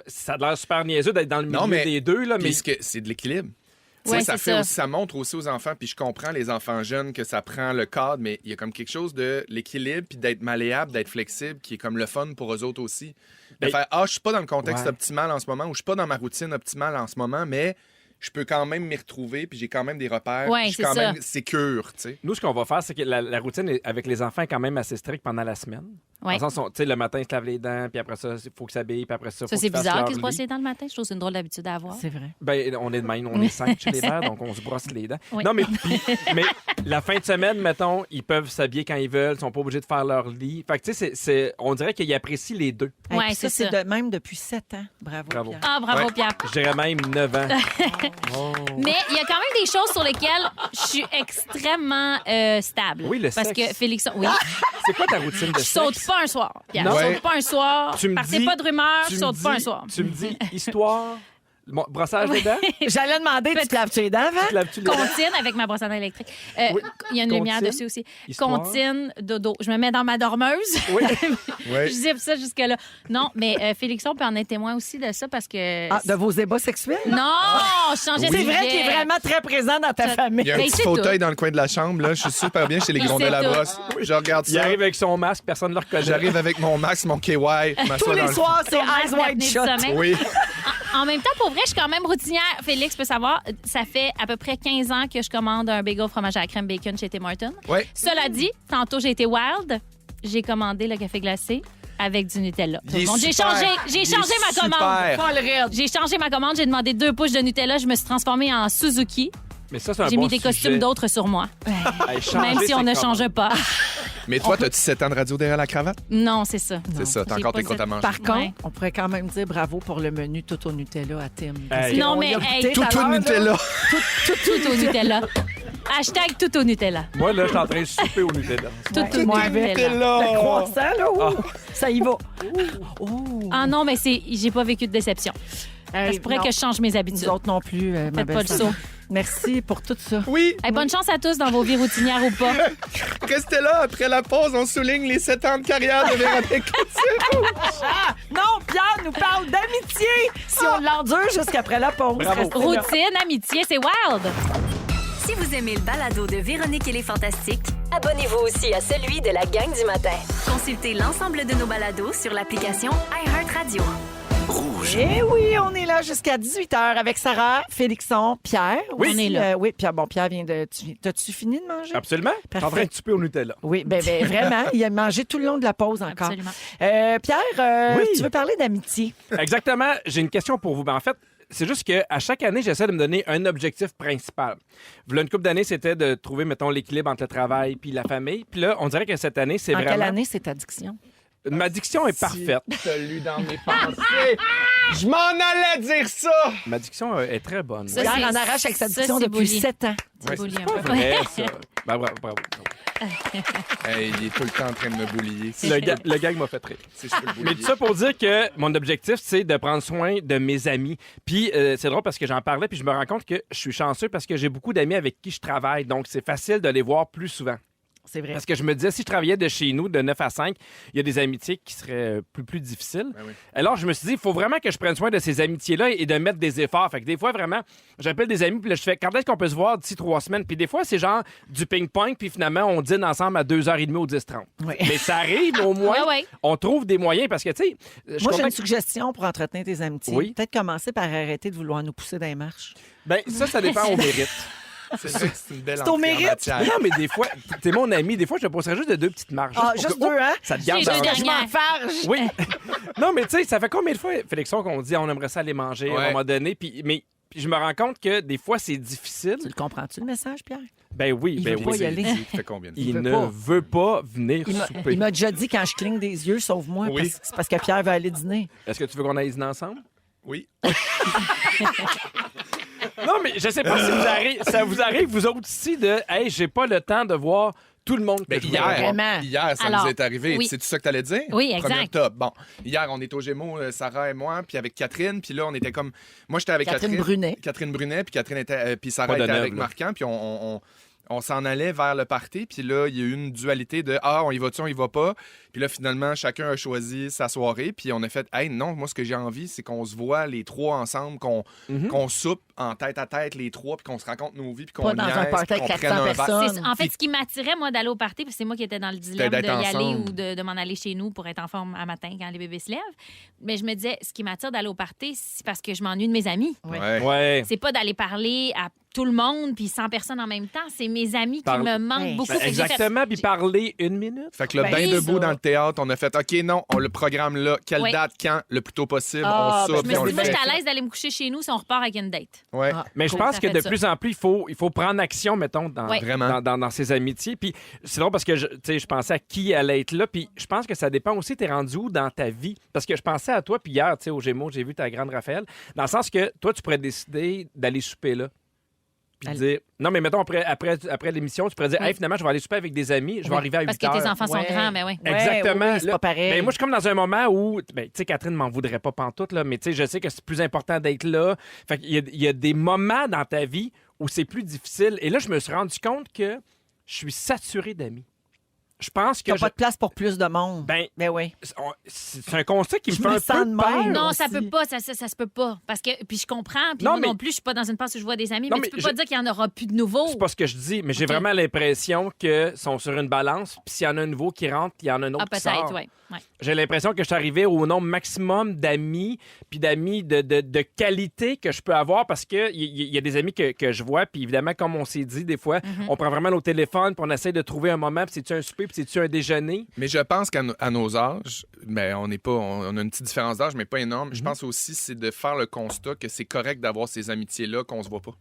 Ça a l'air super niaiseux d'être dans le milieu Non, mais- des deux, là, mais Puis c'est de l'équilibre. Tu sais, Ouais, ça c'est fait ça. aussi, ça montre aussi aux enfants, puis je comprends les enfants jeunes que ça prend le cadre, mais il y a comme quelque chose de l'équilibre, puis d'être malléable, d'être flexible, qui est comme le fun pour eux autres aussi. De Ben, faire, je suis pas dans le contexte ouais. optimal en ce moment, ou je suis pas dans ma routine optimale en ce moment, mais je peux quand même m'y retrouver, puis j'ai quand même des repères, Ouais, puis je suis c'est quand ça. même sécure, tu sais. nous, ce qu'on va faire, c'est que la routine avec les enfants est quand même assez stricte pendant la semaine. Ouais. Dans le sens, tu sais, le matin, ils se lavent les dents, puis après ça, il faut qu'ils s'habillent, puis après ça, Ça, faut c'est qu'ils fassent bizarre leur qu'ils se brossent lit. les dents le matin. Je trouve que c'est une drôle d'habitude à avoir. C'est vrai. Ben, on est de même, on est 5 chez les mères, donc on se brosse les dents. Oui. Non, mais la fin de semaine, mettons, ils peuvent s'habiller quand ils veulent, ils sont pas obligés de faire leur lit. Fait que, tu sais, on dirait qu'ils apprécient les deux. Hey, Ouais, puis c'est ça, ça. de même depuis 7 ans. Bravo. Bravo. Pierre. Ah, bravo, Ouais. Pierre. Je dirais même 9 ans. Mais il y a quand même des choses sur lesquelles je suis extrêmement stable. Oui, le Parce sexe. que Félix... Oui. C'est quoi ta routine de Je saute sexe? pas un soir, Pierre. Non. Je Ouais. saute pas un soir. Tu me Partez dis- pas de rumeur, je Tu me saute pas un dis- soir. Tu me dis histoire, brossage de dents, J'allais demander, tu te laves-tu les dents avant? tu laves-tu les dents? Comptine avec ma brosse à dents électrique. Oui. Il y a une lumière Comptine. dessus aussi. Histoire. Comptine, dodo. Je me mets dans ma dormeuse. Oui. Ouais. Je zippe ça jusque-là. Non, mais Félixon peut en être témoin aussi de ça parce que... Ah, de vos ébats sexuels? Non, je changeais de C'est vrai sujet. qu'il est vraiment très présent dans ta Ça- famille. Il y a un Mais petit c'est fauteuil tout. dans le coin de la chambre, là. Je suis super bien chez les Il Grondins sait à la tout. brosse. Je regarde Il ça. arrive avec son masque, personne ne le reconnaît. J'arrive avec mon max, mon KY, Tous m'assois dans les le- soirs, c'est Ton masque Eyes Wide d'apnée du Shut. sommeil. Oui. En même temps, pour vrai, je suis quand même routinière. Félix peut savoir, ça fait à peu près 15 ans que je commande un bagel fromage à la crème bacon chez Tim Hortons. Ouais. Cela dit, tantôt, j'ai été wild. J'ai commandé le café glacé avec du Nutella. Il est Donc, j'ai super. changé Il est ma commande. super. Pas le raide. J'ai changé ma commande. J'ai demandé 2 pushs de Nutella. Je me suis transformée en Suzuki. Mais ça, c'est un J'ai bon mis des costumes sujet. d'autres sur moi. Hey, changer, Même si on c'est ne comment? change pas. Mais toi, t'as-tu 7 ans de radio derrière la cravate? Non, c'est ça. C'est ça, t'as J'ai encore pas tes crottes dit- à manger. Par contre, Ouais. on pourrait quand même dire bravo pour le menu tout au Nutella à Tim. Parce Hey. que Non, on mais, y a hey, goûté tout à Tout l'heure, là. Nutella. Tout au Nutella. Hashtag tout au Nutella. Moi, là, je suis en train de souper au Nutella. Tout au Moi, Nutella. Le croissant, là, ça y va. Ah non, mais j'ai pas vécu de déception. Ça se pourrait non, que je change mes habitudes. Nous autres non plus, ma Faites pas belle le sœur. saut. Merci pour tout ça. Oui, Hey, bonne chance à tous dans vos vies routinières ou pas. restez là. Après la pause, on souligne les 7 ans de carrière de Véronique. Non, Pierre nous parle d'amitié si on l'endure jusqu'après la pause. Bravo. Restez là. Routine, amitié, c'est wild. Si vous aimez le balado de Véronique et les Fantastiques, Abonnez-vous aussi à celui de la gang du matin. consultez l'ensemble de nos balados sur l'application iHeartRadio. Eh oui, on est là jusqu'à 18h avec Sarah, Félixon, Pierre. Oui. Aussi, On est là. oui, Pierre, Pierre vient de... T'as-tu fini de manger? Absolument. Je suis en train de souper au Nutella. Oui, ben, vraiment. Il a mangé tout le long de la pause encore. Absolument. Pierre, Oui. tu veux parler d'amitié? Exactement. J'ai une question pour vous. Ben, en fait, c'est juste qu'à chaque année, j'essaie de me donner un objectif principal. Voilà une couple d'années, c'était de trouver, mettons, l'équilibre entre le travail puis la famille. Puis là, on dirait que cette année, c'est En vraiment... quelle année c'est ta diction? Ma diction est parfaite. T'as lu dans mes pensées. Je m'en allais dire ça. Ma diction est très bonne. Ça, Pierre c'est- en arrache avec sa ça, diction c'est depuis bully. 7 ans. C'est Ouais, bully c'est un Pas peu. vrai, ça. Ben, bravo. Hey, il est tout le temps en train de me boulier. Le gag m'a fait rire. Si je peux le Mais boulier. tout ça pour dire que mon objectif, c'est de prendre soin de mes amis. Puis c'est drôle parce que j'en parlais, puis je me rends compte que je suis chanceux parce que j'ai beaucoup d'amis avec qui je travaille. Donc, c'est facile de les voir plus souvent. C'est vrai. Parce que je me disais, si je travaillais de chez nous, de 9 à 5, il y a des amitiés qui seraient plus difficiles. Ben oui. Alors, je me suis dit, il faut vraiment que je prenne soin de ces amitiés-là et de mettre des efforts. Fait que des fois, vraiment, j'appelle des amis, puis là, je fais, quand est-ce qu'on peut se voir d'ici 3 semaines? Puis des fois, c'est genre du ping-pong, puis finalement, on dîne ensemble à 2h30 ou 10h30. Oui. Mais ça arrive, au moins, Ouais. on trouve des moyens parce que, tu sais, je Moi, j'ai comprends une suggestion pour entretenir tes amitiés. Oui. Peut-être commencer par arrêter de vouloir nous pousser dans les marches. ben, ça dépend au mérite. C'est vrai que c'est une belle C'est au entrée en mérite. matière. Non, mais des fois, t'es mon ami, des fois, je te poserais juste de 2 petites marges. Ah, pour juste que- 2, hein? Ça te garde J'ai dans deux le- Je m'en farge. Oui. Non, mais tu sais, ça fait combien de fois, Félixon, qu'on dit on aimerait ça aller manger à un Ouais. moment donné, puis je me rends compte que des fois, c'est difficile. Tu le comprends-tu, le message, Pierre? Ben oui, Il ben veut pas oui. y aller. Ça fait combien de fois? Il veut ne pas. veut pas venir Il souper. m'a déjà dit quand je cligne des yeux, sauf moi, Oui. c'est parce que Pierre va aller dîner. Est-ce que tu veux qu'on aille dîner ensemble? Oui. Non, mais je sais pas si ça vous arrive, vous autres ici, de « Hey, j'ai pas le temps de voir tout le monde que Ben, je voudrais voir. Vraiment. Hier, ça Alors, nous est arrivé. oui. C'est tout ça que tu allais dire? Oui, exact. 1er octobre. Bon, hier, on est au Gémeaux, Sarah et moi, puis avec Catherine, puis là, on était comme... Moi, j'étais avec Catherine Catherine. Brunet. Catherine Brunet, puis Catherine était... puis Sarah Pas de était neuf, avec là. Marquand, puis on s'en allait vers le party, puis là, il y a eu une dualité de « Ah, on y va-tu, on y va pas? » Puis là, finalement, chacun a choisi sa soirée, puis on a fait « Hey, non, moi, ce que j'ai envie, c'est qu'on se voit les trois ensemble, qu'on soupe en tête à tête les trois, puis qu'on se raconte nos vies, puis qu'on Pas dans un niaise, party puis qu'on avec prenne 400 un verre. personnes. En fait, ce qui m'attirait, moi, d'aller au party, puis c'est moi qui étais dans le dilemme d'être d'y aller ensemble. ou de m'en aller chez nous pour être en forme à matin quand les bébés se lèvent. Mais je me disais, ce qui m'attire d'aller au party, c'est parce que je m'ennuie de mes amis. Ouais. Ouais. C'est pas d'aller parler à tout le monde puis 100 personnes en même temps. C'est mes amis qui Parle- me manquent Ouais. beaucoup. Ben, Fait que j'ai fait- exactement, puis parler 1 minute. Fait que là, Ben, bien c'est debout ça. dans le théâtre, on a fait OK, non, on le programme là. Quelle Oui. date, quand, le plus tôt possible, Ah, on ben, soupe, Je me puis on suis le dit, moi, fait. j'étais à l'aise d'aller me coucher chez nous si on repart avec une date. Ouais. Ah, Mais je cool, pense ça que fait de ça. plus en plus, il faut prendre action, mettons, dans, Ouais. Vraiment. dans ces amitiés. Puis c'est drôle parce que tu sais, je pensais à qui allait être là. Puis je pense que ça dépend aussi, t'es rendu où dans ta vie. Parce que je pensais à toi, puis hier, tu sais, au Gémeaux, j'ai vu ta grande Raphaël. Dans le sens que toi, tu pourrais décider d'aller souper là. Puis Allez. dire, non, mais mettons, après l'émission, tu pourrais dire, Oui. hey, finalement, je vais aller souper avec des amis, je vais Oui. arriver à 8 Parce que heures. tes enfants sont Ouais. grands, mais oui. Ouais, Exactement. oui, c'est Là, pas pareil. ben, moi, je suis comme dans un moment où, ben, tu sais, Catherine m'en voudrait pas pantoute, là, mais tu sais, je sais que c'est plus important d'être là. Fait qu'il il y a des moments dans ta vie où c'est plus difficile. Et là, je me suis rendu compte que je suis saturé d'amis. Je pense que T'as pas de place pour plus de monde. ben, Ben oui. c'est un constat qui me Je fait me un sens peu de peur. même. Non, aussi. ça peut pas, ça se peut pas. Parce que, puis je comprends, puis Non, moi mais- non plus, je suis pas dans une passe où je vois des amis, Non, mais mais tu peux pas je- dire qu'il y en aura plus de nouveaux. C'est pas ce que je dis, mais j'ai OK. vraiment l'impression que sont sur une balance. Puis s'il y en a un nouveau qui rentre, il y en a un autre Ah, qui sort. peut-être, oui. Ouais. J'ai l'impression que je suis arrivé au nombre maximum d'amis, puis d'amis de qualité que je peux avoir parce qu'il y a des amis que je vois, puis évidemment, comme on s'est dit, des fois, on prend vraiment nos téléphones, puis on essaie de trouver un moment, puis c'est-tu un souper, puis c'est-tu un déjeuner. Mais je pense qu'à à nos âges, ben, on a une petite différence d'âge, mais pas énorme. Mhm. Je pense aussi c'est de faire le constat que c'est correct d'avoir ces amitiés-là qu'on se voit pas.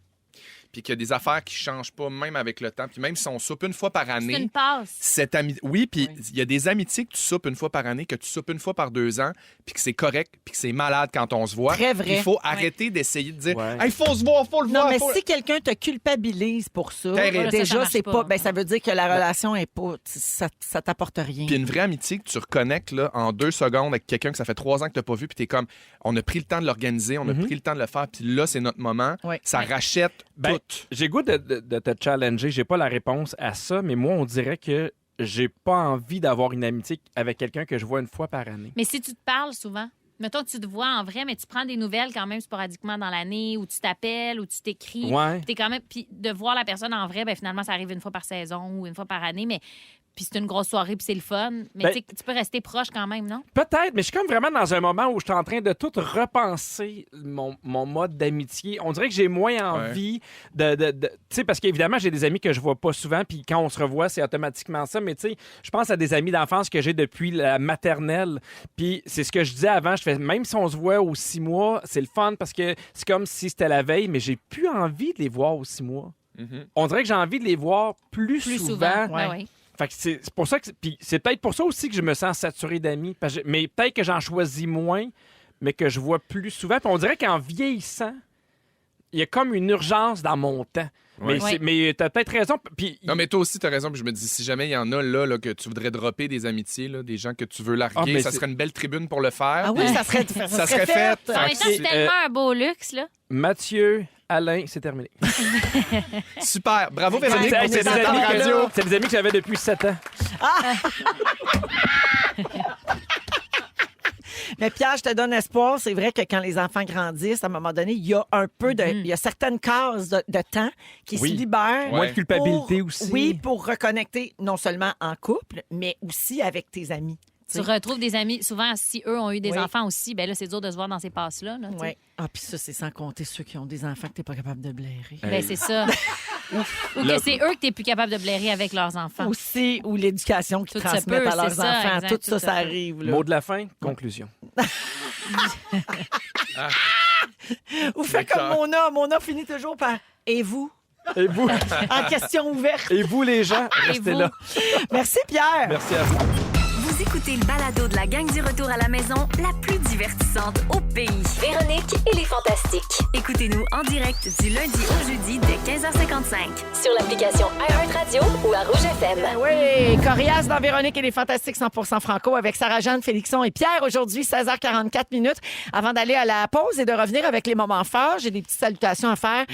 puis qu'il y a des affaires qui changent pas même avec le temps, puis même si on soupe une fois par C'est année, une passe. oui, puis il y a des amitiés que tu soupes une fois par année, que tu soupes une fois par 2 ans, puis que c'est correct, puis que c'est malade quand on se voit. Très vrai. Il faut arrêter d'essayer de dire Ouais. « Hey, faut se voir, faut le Non, voir. mais faut... si quelqu'un te culpabilise pour ça, Terrible. déjà, Ça marche c'est pas. pas. Ben, ça veut dire que la relation est pas. Ça t'apporte rien. Puis une vraie amitié que tu reconnectes là, en 2 secondes avec quelqu'un que ça fait 3 ans que tu n'as pas vu, puis tu es comme, on a pris le temps de l'organiser, on a pris le temps de le faire, puis là, c'est notre moment. Ouais. Ça rachète Ben, tout. j'ai goût de te challenger. J'ai pas la réponse à ça, mais moi, on dirait que j'ai pas envie d'avoir une amitié avec quelqu'un que je vois une fois par année. Mais si tu te parles souvent, mettons que tu te vois en vrai, mais tu prends des nouvelles quand même sporadiquement dans l'année, ou tu t'appelles, ou tu t'écris. Ouais. T'es quand même... Puis de voir la personne en vrai, ben finalement, ça arrive une fois par saison ou une fois par année, mais... Puis c'est une grosse soirée, puis c'est le fun. Mais Ben- tu sais, tu peux rester proche quand même, non? Peut-être, mais je suis comme vraiment dans un moment où je suis en train de tout repenser mon mode d'amitié. On dirait que j'ai moins envie de tu sais, parce qu'évidemment, j'ai des amis que je vois pas souvent, puis quand on se revoit, c'est automatiquement ça. Mais tu sais, je pense à des amis d'enfance que j'ai depuis la maternelle. Puis c'est ce que je disais avant, je fais, même si on se voit aux 6 mois, c'est le fun parce que c'est comme si c'était la veille, mais j'ai plus envie de les voir aux 6 mois. On dirait que j'ai envie de les voir plus souvent. Ben oui. Fait que c'est pour ça que puis c'est peut-être pour ça aussi que je me sens saturé d'amis, mais peut-être que j'en choisis moins, mais que je vois plus souvent. Puis on dirait qu'en vieillissant, il y a comme une urgence dans mon temps. Ouais. Mais t'as peut-être raison. Puis Non, mais toi aussi, t'as raison. Puis je me dis, si jamais il y en a là, que tu voudrais dropper des amitiés, là, des gens que tu veux larguer, mais ça c'est- serait une belle tribune pour le faire. Ah oui, Puis ça serait fait. En même temps, c'est tellement un beau luxe, là. Mathieu, Alain, c'est terminé. Super. Bravo, Véronique, C'est pour c'est tes des, attentes amis radio. que, c'est des amis que j'avais depuis 7 ans. Mais Pierre, je te donne espoir. C'est vrai que quand les enfants grandissent, à un moment donné, il y a un peu de. Il y a certaines cases de temps qui Oui. se libèrent. Moins de culpabilité pour- aussi. Oui, pour reconnecter non seulement en couple, mais aussi avec tes amis. Tu retrouves des amis. Souvent, si eux ont eu des Oui. enfants aussi, ben là, c'est dur de se voir dans ces passes-là. Là, tu sais. Oui. Ah, puis ça, c'est sans compter ceux qui ont des enfants que tu n'es pas capable de blairer. Ben, c'est ça. Ou que c'est eux que tu n'es plus capable de blairer avec leurs enfants. Aussi, ou l'éducation qu'ils Tout se transmettent peut, à leurs c'est ça, enfants. exact, tout tout ça, se ça peut. arrive. Là. Mot de la fin, conclusion. Ou fais comme D'accord. Mona finit toujours par « Et vous? Et vous, » en question ouverte. et vous les gens, restez vous? là. Merci, Pierre. Merci à vous. Vous écoutez le balado de la gang du retour à la maison, la plus divertissante au pays. Véronique et les Fantastiques. Écoutez-nous en direct du lundi au jeudi dès 15h55. Sur l'application iHeartRadio ou à Rouge FM. Oui, Corias dans Véronique et les Fantastiques 100% Franco avec Sarah-Jeanne, Félixon et Pierre. Aujourd'hui, 16h44 minutes. Avant d'aller à la pause et de revenir avec les moments forts, j'ai des petites salutations à faire.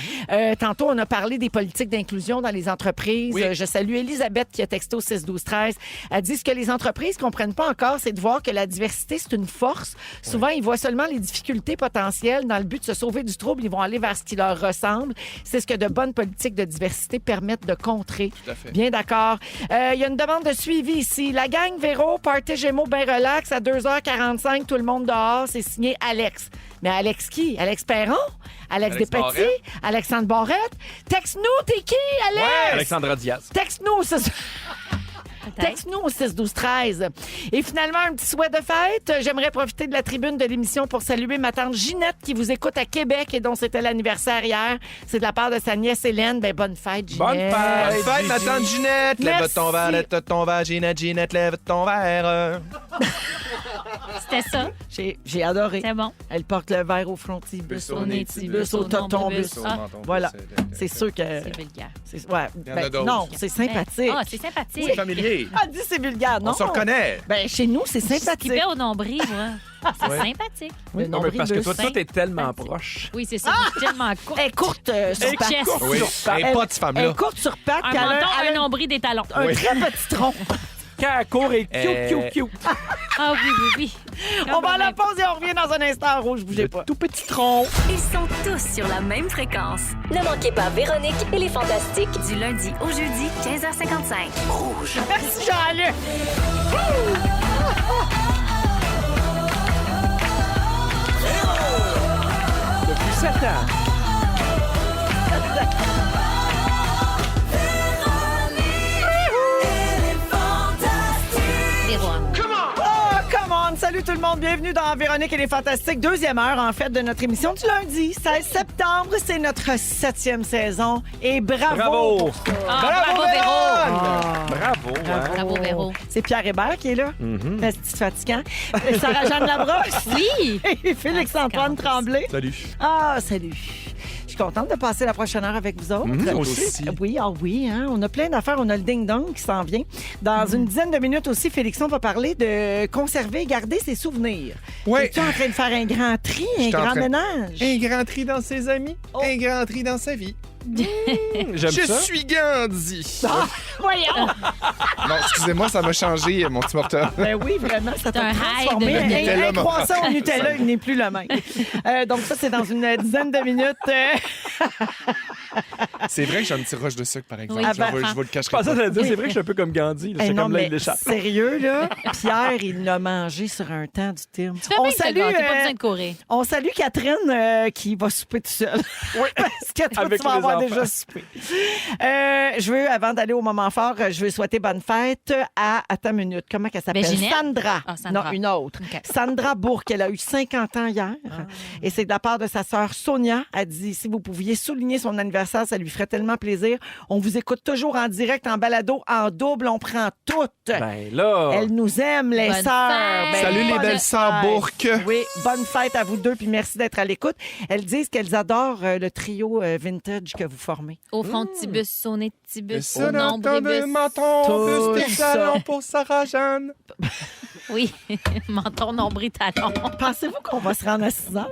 Tantôt, on a parlé des politiques d'inclusion dans les entreprises. Oui. Je salue Elisabeth qui a texté au 6-12-13. Elle dit ce que les entreprises comprennent pas encore, c'est de voir que la diversité, c'est une force. Souvent, ils voient seulement les difficultés potentielles. Dans le but de se sauver du trouble, ils vont aller vers ce qui leur ressemble. C'est ce que de bonnes politiques de diversité permettent de contrer. Tout à fait. Bien d'accord. Il y a une demande de suivi ici. La gang Véro, party Gémeaux bien relax, à 2h45, tout le monde dehors. C'est signé Alex. Mais Alex qui? Alex Perron? Alex Alex Despetit? Barrette? Alexandre Barrette? Texte-nous, t'es qui, Alex? Alexandra Diaz. Texte-nous, Texte-nous au 6-12-13. Et finalement, un petit souhait de fête. J'aimerais profiter de la tribune de l'émission pour saluer ma tante Ginette qui vous écoute à Québec et dont c'était l'anniversaire hier. C'est de la part de sa nièce Hélène. Ben, bonne fête, Ginette. Bonne fête. Bonne fête, ma tante Ginette. Lève Merci. ton verre, lève ton verre, Ginette, lève ton verre. C'était ça. J'ai adoré. C'est bon. Elle porte le verre au frontibus, Bus au au nétibus, au nombribus. totombus. Ah, Voilà. C'est sûr que... c'est vulgaire. Ouais, Il y en a d'autres. non, c'est sympathique. Ah, c'est sympathique. C'est familier. Ah, dis c'est vulgaire, non? On se reconnaît. Ben, chez nous, c'est Qui sympathique. paie au nombril, moi. C'est Ouais. sympathique. Le Non, mais parce que nombribus. toi, tout est tellement proche. Oui, c'est ça. Tellement court. Elle est courte sur Et pattes. chest. Oui. Elle- Et pas de femme Elle là. est courte sur pattes. Un puis elle a menton, elle a un nombril, des talons. un Oui. très petit tronc. Quand elle court et cute. Ah oui, oui, oui. On va à la pause et on revient dans un instant. Rouge, bougez pas. Tout petit tronc. Ils sont tous sur la même fréquence. Ne manquez pas Véronique et les Fantastiques. Du lundi au jeudi, 15h55. Merci, Jean-Luc. Depuis 7 ans. Des rois. Oh, come on. Salut tout le monde. monde, bienvenue dans Véronique et les Fantastiques. Deuxième heure, en fait, de notre émission du lundi, 16 septembre. C'est notre 7e saison. Et bravo! Bravo! pour ça. Bravo, Véro! Bravo! hein? Bravo, Véro. C'est Pierre Hébert qui est là. Mm-hmm. C'est fatigant. Sarah-Jeanne Labrosse. Oui! Et Félix-Antoine Tremblay. Salut. Ah, salut. Je suis contente de passer la prochaine heure avec vous autres. Aussi. Oui, oui, hein? On a plein d'affaires. On a le ding-dong qui s'en vient. Dans une dizaine de minutes aussi, Félixon va parler de conserver, garder ses souvenirs. Ouais. Es-tu en train de faire un grand tri, un J'étais en grand train- ménage? Un grand tri dans ses amis, un grand tri dans sa vie. J'aime Je ça. suis Gandhi. Voyons! Non, excusez-moi, ça m'a changé, mon petit mortel. Ben oui, vraiment, ça t'a un transformé. high de Nutella Un m'a- croissant au Nutella, il n'est plus le même. Donc ça, c'est dans une dizaine de minutes. C'est vrai que j'ai un petit rush de sucre, par exemple. Oui, je vous le Je cacherai pensais pas. que t'allais dire, c'est vrai que je suis un peu comme Gandhi. là. Hey, C'est non, comme là, mais il l'échappe. sérieux, là, Pierre, il l'a mangé sur un temps du Tim. Tu fais bien de te gâter, pas besoin de courir. On salue Catherine qui va souper tout seul. Oui. Parce que toi, Avec tu vas les avoir enfants. déjà soupé. Je veux, avant d'aller au moment fort, je veux souhaiter bonne fête à... Attends une minute, comment qu'elle s'appelle? Ginette? Sandra. Ah, Sandra. Non, une autre. OK. Sandra Bourque, elle a eu 50 ans hier. Et c'est de la part de sa sœur Sonia. Elle dit, si vous pouviez souligner son anniversaire, ça lui ferait tellement plaisir. On vous écoute toujours en direct, en balado, en double. On prend toutes. Ben là. Elle nous aime, les Bonne sœurs. fête. Salut les bonne belles sœurs fête. Bourque. Oui, bonne fête à vous deux, puis merci d'être à l'écoute. Elles disent qu'elles adorent le trio vintage que vous formez. Au frontibus, sonetibus, Et au ça, dans de nombribus. menton, Tout plus des ça. talons pour Sarah-Jeanne. Oui, menton, nombril, talon. Pensez-vous qu'on va se rendre à 6 heures?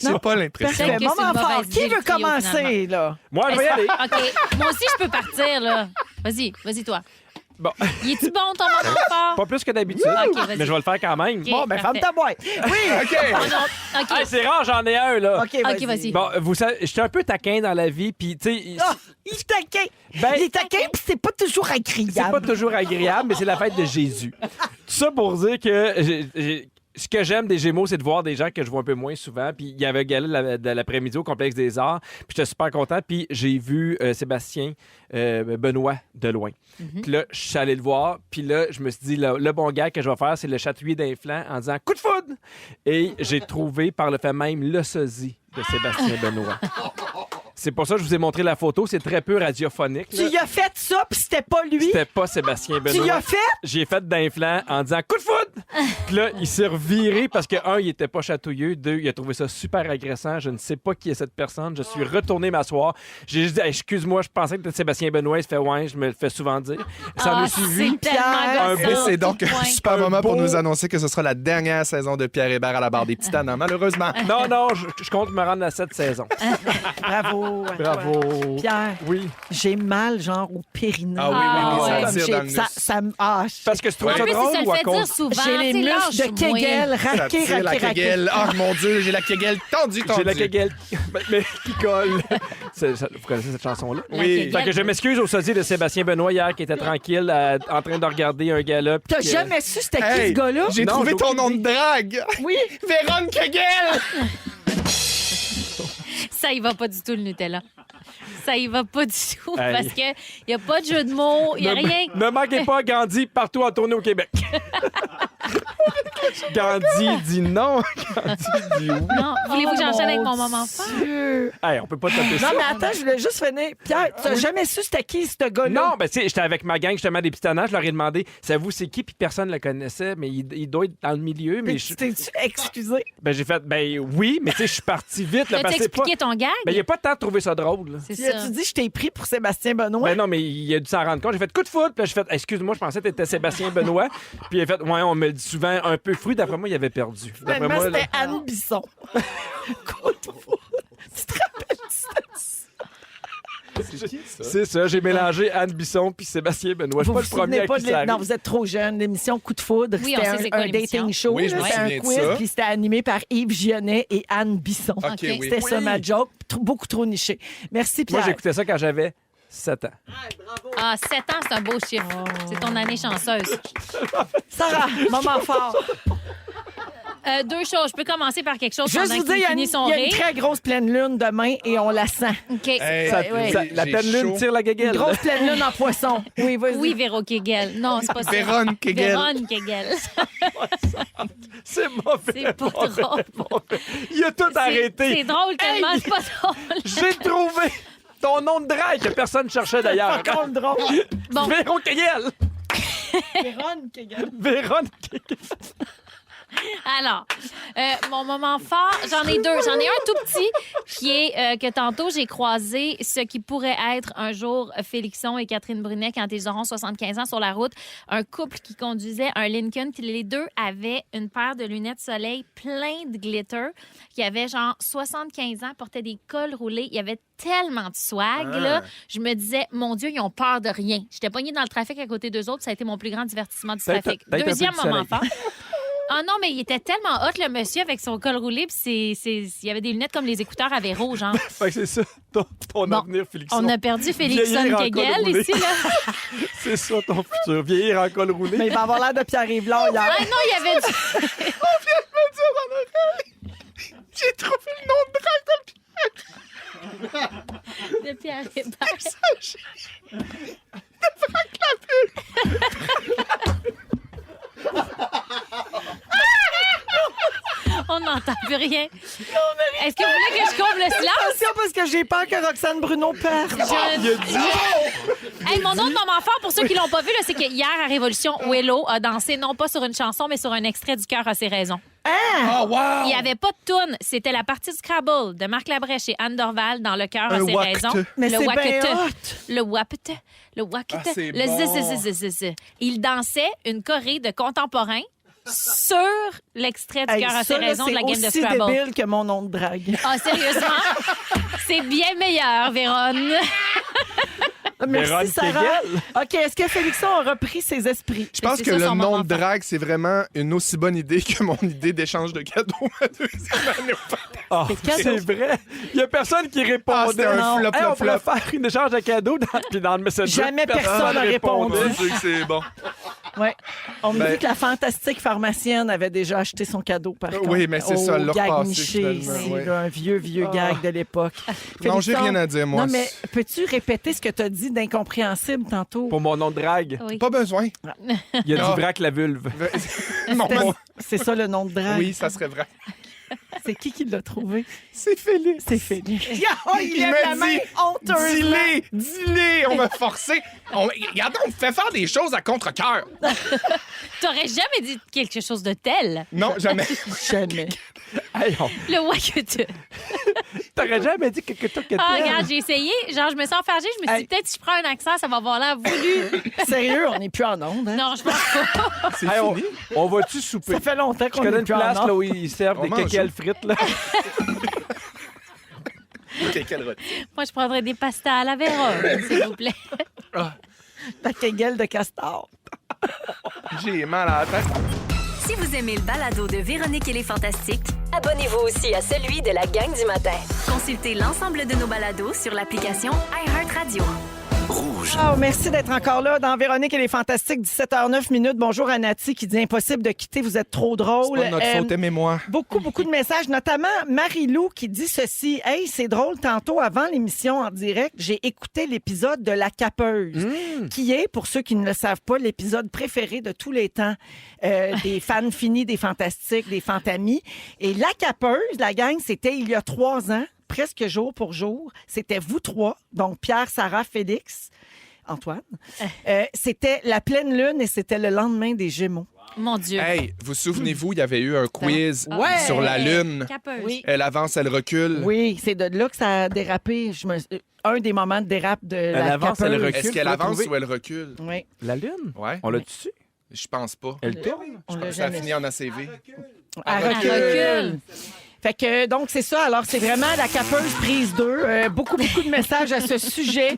J'ai pas l'impression. Peut-être que c'est Moment une fort. mauvaise Qui idée, veut le trio, commencer, là? Moi, je vais y aller. OK. Moi aussi, je peux partir, là. Vas-y, toi. Bon, Y est-tu bon, ton moment fort? pas plus que d'habitude, OK, vas-y. mais je vais le faire quand même. OK, Bon, ben, ferme parfait. ta boîte. Oui! OK. OK. Ah, c'est rare, j'en ai un, là. OK, OK, vas-y. Bon, vous savez, j'étais un peu taquin dans la vie, puis, tu sais, Ah, il est taquin. Ben- Il est taquin, puis c'est pas toujours agréable. c'est pas toujours agréable, mais c'est la fête de Jésus. Tout ça pour dire que ce que j'aime des Gémeaux, c'est de voir des gens que je vois un peu moins souvent. Puis il y avait un gala de l'après-midi au Complexe des Arts. Puis j'étais super content. Puis j'ai vu Sébastien Benoît de loin. Puis là, je suis allé le voir. Puis là, je me suis dit, le bon gars que je vais faire, c'est le chatouiller d'un flanc en disant « Coup de foudre! » Et j'ai trouvé par le fait même le sosie de Sébastien Benoît. C'est pour ça que je vous ai montré la photo. C'est très peu radiophonique. Tu là. y as fait ça, puis c'était pas lui. C'était pas Sébastien Tu Benoît. y as fait? J'ai fait d'un flanc en disant coup de foudre! Puis là, il s'est reviré parce que, un, il était pas chatouilleux. Deux, il a trouvé ça super agressant. Je ne sais pas qui est cette personne. Je suis retourné m'asseoir. J'ai juste dit, hey, excuse-moi, je pensais que c'était Sébastien Benoît. Il se fait, ouais, je me le fais souvent dire. Ça me suivi. C'est tellement Pierre. gossant. Et c'est donc Tout un point. super Un moment pour beau- nous annoncer que ce sera la dernière saison de Pierre Hébert à la barre des petits tannants, malheureusement. Non, je compte me rendre à cette saison. Bravo. à toi. Bravo. Pierre, Oui. j'ai mal, genre, au périnée. Ah oui, oui, oui, ça Comme tire j'ai- dans le ça, nus. ça me- ah, je- Parce que tu trouves Ouais. ça En plus, drôle il se ou à le fait cause? dire souvent. j'ai les tu sais, muscles de lâche-moi. Kegel Ça raqués, tire la raqués, raqués. kegel. Oh mon Dieu, j'ai la kegel tendue. J'ai la kegel mais qui colle. Vous connaissez cette chanson-là? La Oui. Kegel. Fait que je m'excuse au sosie de Sébastien Benoît hier qui était tranquille en train de regarder un gala. puis T'as que- jamais su c'était qui Hey, ce gars-là? j'ai Non, trouvé j'ai ton aucune nom de idée. drague. Oui. Véron Kegel. Ça y va pas du tout, le Nutella. Ça y va pas du tout Hey. parce que y a pas de jeu de mots, y a rien. Ne manquez pas Gandhi partout en tournée au Québec. Gandhi dit non. Gandhi dit oui. Non, voulez-vous que j'enchaîne avec mon Mon moment fort? Dieu. Hey, on peut pas taper ça. Non, mais attends, je voulais juste finir. Pierre, t'as jamais su c'était qui ce gars-là? Non, ben tu sais, j'étais avec ma gang justement des petits tannants, je leur ai demandé, savez-vous c'est qui, puis personne ne le connaissait, mais il doit être dans le milieu, mais Mais tu t'es-tu excusé? ben j'ai fait, ben oui, mais tu sais, je suis parti vite là, As-tu parce que c'est pas, expliqué ton gag? ben il y a pas de temps de trouver ça drôle. Là. C'est Tu ça. as-tu dit je t'ai pris pour Sébastien Benoît? Ben non, mais il a dû s'en rendre compte. J'ai fait coup de foot, puis là, j'ai fait excuse-moi, je pensais que t'étais Sébastien Benoît. Puis il a fait ouais, on me le dit souvent un peu fru. D'après moi, il avait perdu. D'après Finalement, moi, c'était là- Anne Bisson. Coup de foudre. Tu te rappelles c'est ça, j'ai mélangé Anne Bisson puis Sébastien Benoît. Je suis Vous pas vous le premier souvenez à pas qui de ça l'é- Non, arrive. vous êtes trop jeune. L'émission Coup de foudre, Oui, on c'était sait c'est quoi un l'émission. dating show. Oui, je là, me c'était un souviens de quiz, ça. puis c'était animé par Yves Gionnet et Anne Bisson. OK, oui. C'était ça ma joke. Beaucoup trop niché. Merci, Moi, Pierre. j'écoutais ça quand j'avais 7 ans. Ah, 7 ans, c'est un beau chiffre. C'est ton année chanceuse. Sarah, moment fort. Deux choses. Je peux commencer par quelque chose Juste pendant vous dire, qu'il il y a finit une, son il y a une rire. très grosse pleine lune demain et on la sent. OK. Hey, ouais. La j'ai pleine lune chaud. tire la Une guéguelle. grosse pleine lune en poisson. Oui, vas-y. Oui, Véro Kegel. Non, c'est pas ça. Véron Kegel. Véron Kegel. C'est mauvais. C'est pas drôle. Il a tout C'est arrêté. drôle tellement, c'est pas drôle. J'ai trouvé ton nom de drague que personne cherchait d'ailleurs. Par contre, drôle. Bon. Véron Kegel. Véronique Kegel. Véron Kegel. Alors, mon moment fort, j'en ai deux. J'en ai un tout petit qui est que tantôt, j'ai croisé ce qui pourrait être un jour Félixon et Catherine Brunet quand ils auront 75 ans sur la route. Un couple qui conduisait un Lincoln. Les deux avaient une paire de lunettes soleil plein de glitter, qui avait genre 75 ans, portaient des cols roulés. Il y avait tellement de swag, là. Je me disais, mon Dieu, ils ont peur de rien. J'étais pognée dans le trafic à côté d'eux autres. Ça a été mon plus grand divertissement du Peut-être- trafic. peut-être un peu Deuxième de soleil. moment fort. Ah non, mais il était tellement hot, le monsieur, avec son col roulé. Puis il y avait des lunettes comme les écouteurs à Véro, genre. Fait que c'est ça, ton Bon, avenir, Félixon. On a perdu Félixon Vieillir en col Kegel roulé. ici, là. C'est ça, ton futur. Vieillir en col roulé. Mais il va avoir l'air de Pierre-Yves Lard hier. Ah non, il y avait du... J'ai trouvé le nom de drague dans de Pierre Hébert. On n'entend plus rien. Est-ce que vous voulez que je comble le silence? Attention, parce que j'ai peur que Roxane Bruno perde. Hey, mon autre moment fort, pour ceux qui l'ont pas vu, là, c'est que hier, à Révolution, Willow a dansé non pas sur une chanson, mais sur un extrait du Cœur a ses raisons. Oh, wow! Il n'y avait pas de toune. C'était la partie du Scrabble de Marc Labrèche et Anne Dorval dans Le Cœur a Un ses wacte. raisons. Mais le c'est wacte. bien hot. Le wapte. Le wacte. Ah, c'est le bon. zzz. Il dansait une choré de contemporains sur l'extrait du Hey, Cœur a ses ça, là, raisons de la game de c'est aussi Scrabble. débile que mon nom de drague. Ah, sérieusement? C'est bien meilleur, Véronne. Merci, Véron Sarah. Kegel. OK, est-ce que Félixon a repris ses esprits? Je pense C'est que ça, le son nom moment de fort. drague, c'est vraiment une aussi bonne idée que mon idée d'échange de cadeaux ma deuxième année. Ah, cadeaux. c'est vrai. Il y a personne qui répondait. Ah, c'était un Non. flop, Hey, flop, on pourrait flop. faire une échange de cadeaux puis dans le Messenger. Jamais personne n'a répondu. Je sais que c'est bon. Ouais. On me Ben- dit que la fantastique pharmacienne avait déjà acheté son cadeau, par contre. Oui, mais c'est ça, Au l'a gag repassé, niché, finalement, c'est ouais. là, un vieux gag de l'époque. Non, j'ai Félixon, rien à dire, moi. Non, mais peux-tu répéter ce que tu as dit d'incompréhensible tantôt? Pour mon nom de drague, Oui. Pas besoin. il a Ah. dit vrac la vulve. Non, bon. C'est ça le nom de drague. Oui, ça serait vrai. C'est qui l'a trouvé? C'est Félix. C'est Félix. Il lève la main honteusement. Dis-les, on m'a forcé. Regarde, on me fait faire des choses à contre-cœur. T'aurais jamais dit quelque chose de tel. Non, jamais. Jamais. Hey, Le wacte. t'aurais jamais dit quelque chose que Ah, t'aimes. regarde, j'ai essayé. Genre, je me sens enfargée. Je me suis dit, Hey. peut-être si je prends un accent, ça va avoir l'air voulu. Sérieux, on n'est plus en onde. Hein? Non, je pense pas. C'est Hey, fini. on va-tu souper? Ça fait longtemps Je qu'on connais n'est une plus place en là onde. où ils servent On des mange. quéquelles frites. Là. OK, quelle route? Moi, je prendrais des pastas à la Vérone, s'il vous plaît. Ta gueule de castor. J'ai mal à la tête. Si vous aimez le balado de Véronique et les Fantastiques, Abonnez-vous aussi à celui de la gang du matin. consultez l'ensemble de nos balados sur l'application iHeartRadio. Oh, merci d'être encore là dans Véronique et les Fantastiques, 17h09. Bonjour à Nati qui dit impossible de quitter, vous êtes trop drôle. C'est pas notre faute, aimez-moi. Beaucoup de messages, notamment Marie-Lou qui dit ceci. Hey, c'est drôle, tantôt avant l'émission en direct, j'ai écouté l'épisode de La Capeuse, qui est, pour ceux qui ne le savent pas, l'épisode préféré de tous les temps des fans finis, des Fantastiques, des Fantamis. Et La Capeuse, la gang, c'était il y a 3 ans, presque jour pour jour. C'était vous trois, donc Pierre, Sarah, Félix, Antoine. C'était la pleine lune et c'était le lendemain des Gémeaux. Mon Dieu. Hey, vous souvenez-vous, il y avait eu un quiz Ouais. sur la Lune. Capeuse. Oui. Elle avance, elle recule. Oui, c'est de là que ça a dérapé. Un des moments de dérape de la avance, Capeuse. elle recule. Est-ce qu'elle Faut avance trouver. ou elle recule? Oui, La lune? Ouais. On l'a dessus? Je pense pas. Elle tourne? on Je l'a pense que ça a jamais fini en ACV. Elle Elle recule. Fait que, donc, c'est ça. Alors, c'est vraiment la Capeuse prise 2. Beaucoup de messages à ce sujet.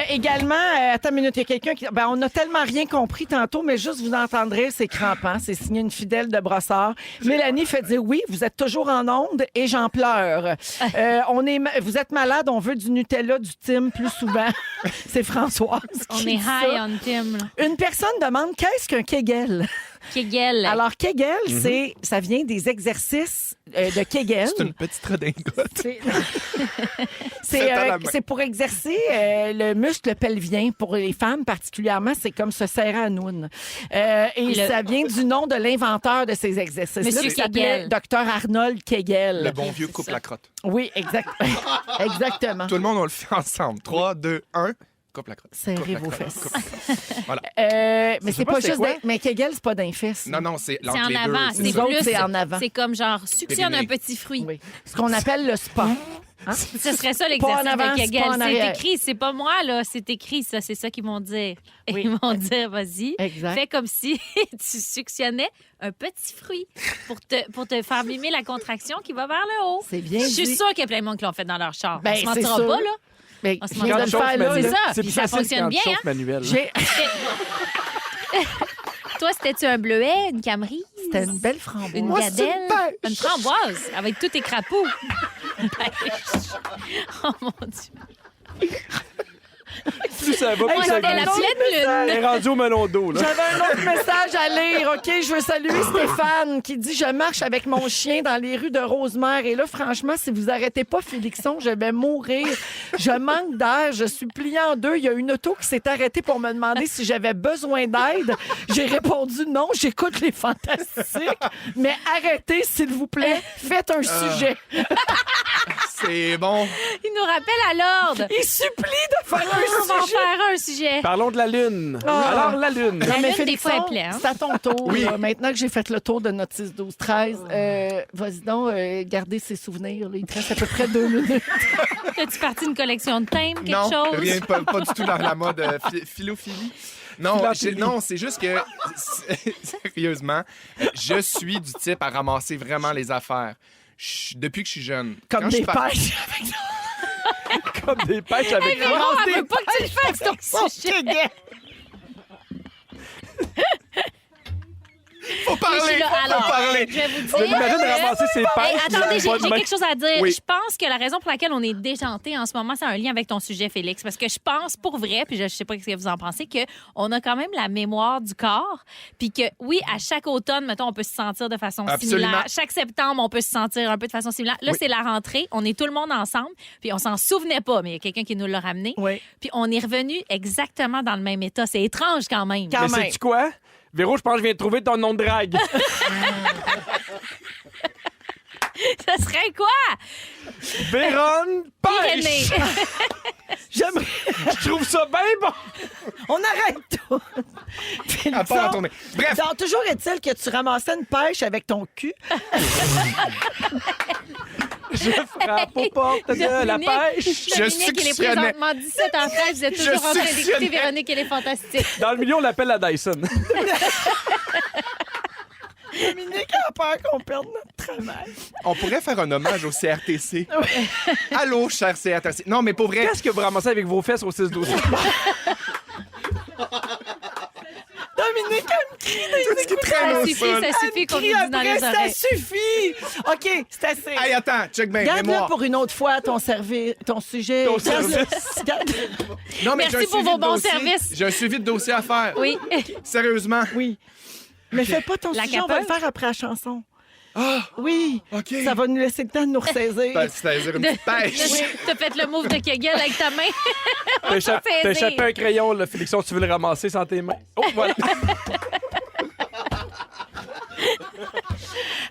Également, attends une minute, il y a quelqu'un qui... Ben, on n'a tellement rien compris tantôt, mais juste vous entendrez, c'est crampant. C'est signé une fidèle de Brossard. Mélanie fait dire oui, vous êtes toujours en onde et j'en pleure. Vous êtes malade, on veut du Nutella, du Tim plus souvent. C'est Françoise qui On est dit high ça. on Tim. là. Une personne demande qu'est-ce qu'un Kegel? Kegel. Alors, Kegel, ça vient des exercices de Kegel. C'est une petite redingote. C'est pour exercer le muscle pelvien. Pour les femmes particulièrement, c'est comme se serrer à noune. Ça vient du nom de l'inventeur de ces exercices-là. Monsieur qui s'appelait Kegel. Dr Arnold Kegel. Le bon vieux coupe la crotte. Oui, exactement. Tout le monde, on le fait ensemble. 3, 2, 1. Coupe la crotte. Serrez Coupe la vos crotte. fesses. Voilà. Mais sais c'est pas pas c'est juste quoi? mais Kegel, c'est pas d'un fesses. Non, c'est C'est entre en les avant. deux. Nous C'est autres, plus. c'est en avant. C'est comme genre, suctionne un Périnée. petit fruit. Oui. Ce qu'on appelle le spa. Ce serait ça Pas l'exercice en avant, de c'est Kegel. pas en C'est arrière. écrit, c'est pas moi, là. C'est écrit, ça. C'est ça qu'ils vont dire. Oui. Ils vont dire, vas-y. Exact. Fais comme si tu suctionnais un petit fruit pour te faire mimer la contraction qui va vers le haut. C'est bien Je suis dit. sûre qu'il y a plein de monde qui l'ont fait dans leur char. Ben, On se c'est mentira sûr. pas, là. Mais On se je viens de le chauffe faire là. c'est là. ça. C'est Puis plus ça facile fonctionne quand bien, tu chauffes hein? manuel. J'ai- Toi, c'était-tu un bleuet, une camerise? C'était une belle framboise. Une Moi, gadelle? c'est une Une framboise avec tous tes crapauds. Oh mon Dieu. Plus ça va, Hey, plus ça C'était la glisse. pleine lune. Elle est rendue au melon d'eau, là. J'avais un autre message à lire, OK? Je veux saluer Stéphane qui dit « Je marche avec mon chien dans les rues de Rosemère. » Et là, franchement, si vous arrêtez pas Félixon, je vais mourir. Je manque d'air. Je suis pliée en deux. Il y a une auto qui s'est arrêtée pour me demander si j'avais besoin d'aide. J'ai répondu « Non, j'écoute les Fantastiques. Mais arrêtez, s'il vous plaît. Faites un sujet. C'est bon. Il nous rappelle à l'ordre. Il supplie de faire On va en un sujet. faire un sujet. Parlons de la Lune. Ah. Alors, la Lune. Non, mais lune, des fois, Félixon, est pleine. c'est à ton tour. Oui. là. Maintenant que j'ai fait le tour de notre 6, 12, 13, vas-y donc, garder ses souvenirs. Là. Il te reste à peu près 2 minutes. As-tu parti une collection de thèmes, quelque Non, chose? rien, pas du tout dans la mode philophilie. Non, non, c'est juste que, sérieusement, je suis du type à ramasser vraiment les affaires. Depuis que je suis jeune. Comme Quand je des suis par- pêches. Comme des pêches avec Hey, Véro, elle veut pas que tu le fasses, ton sujet. Faut parler, Je suis là. faut Alors, parler. je vais vous Je dire. m'imagine de ramasser ses Hey, pêches. attendez, j'ai Pas de main. quelque chose à dire. Oui. Je pense que la raison pour laquelle on est déjanté en ce moment, c'est un lien avec ton sujet, Félix. Parce que je pense, pour vrai, puis je sais pas ce que vous en pensez, qu'on a quand même la mémoire du corps. Puis que, oui, à chaque automne, mettons, on peut se sentir de façon Absolument. similaire. Chaque septembre, on peut se sentir un peu de façon similaire. Là, c'est la rentrée. On est tout le monde ensemble. Puis on s'en souvenait pas, mais il y a quelqu'un qui nous l'a ramené. Oui. Puis on est revenu exactement dans le même état. C'est étrange quand même. Quand Mais même. sais-tu quoi? Véro, je pense que je viens de trouver ton nom de drague. Ça serait quoi? Véronne Pyrénées. Pêche. J'aimerais. Je trouve ça bien bon. On arrête tout. À part en tournée. Bref, Donc, toujours est-il que tu ramassais une pêche avec ton cul. Je frappe aux portes de la Dominique. pêche. Dominique, il est suctionnais. présentement 17 en 13. Vous êtes toujours en train d'écouter suctionnais. Véronique, elle est fantastique. Dans le milieu, on l'appelle la Dyson. Dominique a peur qu'on perde notre travail. on pourrait faire un hommage au CRTC. Allô, cher CRTC. Non, mais pour vrai, Qu'est-ce que vous ramassez avec vos fesses au 6-12? Dominique, elle me crie dans les tout ce qui écouteurs. traîne Ça au suffit, sol. ça suffit qu'on Crie nous dit dans après, les ça oreilles. suffit. OK, c'est assez. Hey, attends, check bien, Garde-le mémoire. pour une autre fois, ton sujet. Ton Garde-le. service. Garde- Non, mais Merci j'ai un pour suivi vos de bons dossier. services. J'ai un suivi de dossier à faire. Oui. Sérieusement. Oui. Mais fais pas ton La sujet, on va le capote? faire après la chanson. Ah, Oui. OK. Ça va nous laisser le temps de nous ressaisir. Ben, c'est-à-dire une petite pêche. T'as fait le move de Kegel avec ta main. T'as échappé fait échappé dire. un crayon, là, Félixon, tu veux le ramasser sans tes mains. Oh, voilà.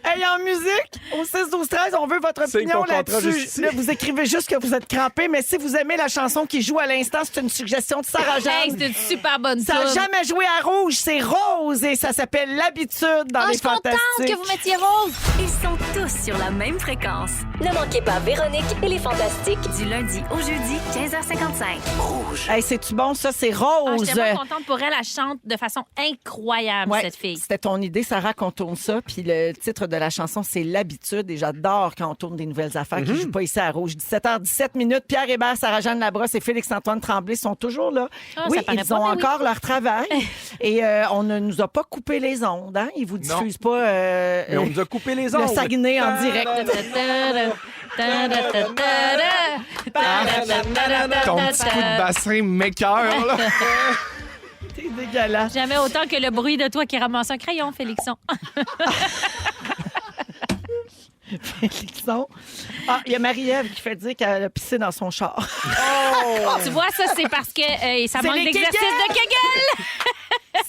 Hey, en musique, au 6-12-13, on veut votre Signe opinion ton contrat là-dessus. juste ici. Là, vous écrivez juste que vous êtes crampé, mais si vous aimez la chanson qui joue à l'instant, c'est une suggestion de Sarah Hey, Jeanne. c'est une super bonne Ça n'a tune. jamais joué à rouge, c'est rose et ça s'appelle L'habitude dans Ah, je les suis contente Fantastiques. que vous mettiez rose. Ils sont tous sur la même fréquence. Ne manquez pas Véronique et les Fantastiques. Du lundi au jeudi, 15h55. Hey, c'est-tu bon, ça? C'est Ah, rose. J'étais vraiment contente pour elle. Elle chante de façon incroyable, Ouais, cette fille. c'était ton idée, Sarah, qu'on tourne ça. Puis le titre de la chanson, c'est L'habitude. Et j'adore quand on tourne des nouvelles affaires qui ne jouent pas ici à Rouge. 17h17. Pierre Hébert, Sarah-Jeanne Labrosse et Félix-Antoine Tremblay sont toujours là. Ah, oui, ça paraît ils pas, ont mais oui. encore leur travail. Et on ne nous a pas coupé les ondes. Hein? Ils vous Non. diffusent pas Mais on nous a coupé les le ongles. Saguenay en direct. Ton petit coup de bassin m'écœure, là. T'es dégueulasse. Jamais autant que le bruit de toi qui ramasse un crayon, Félixon. Félixon. Ah, il y a Marie-Ève qui fait dire qu'elle a pissé dans son char. Tu vois, ça, c'est parce que ça C'est manque les d'exercice de Kegel.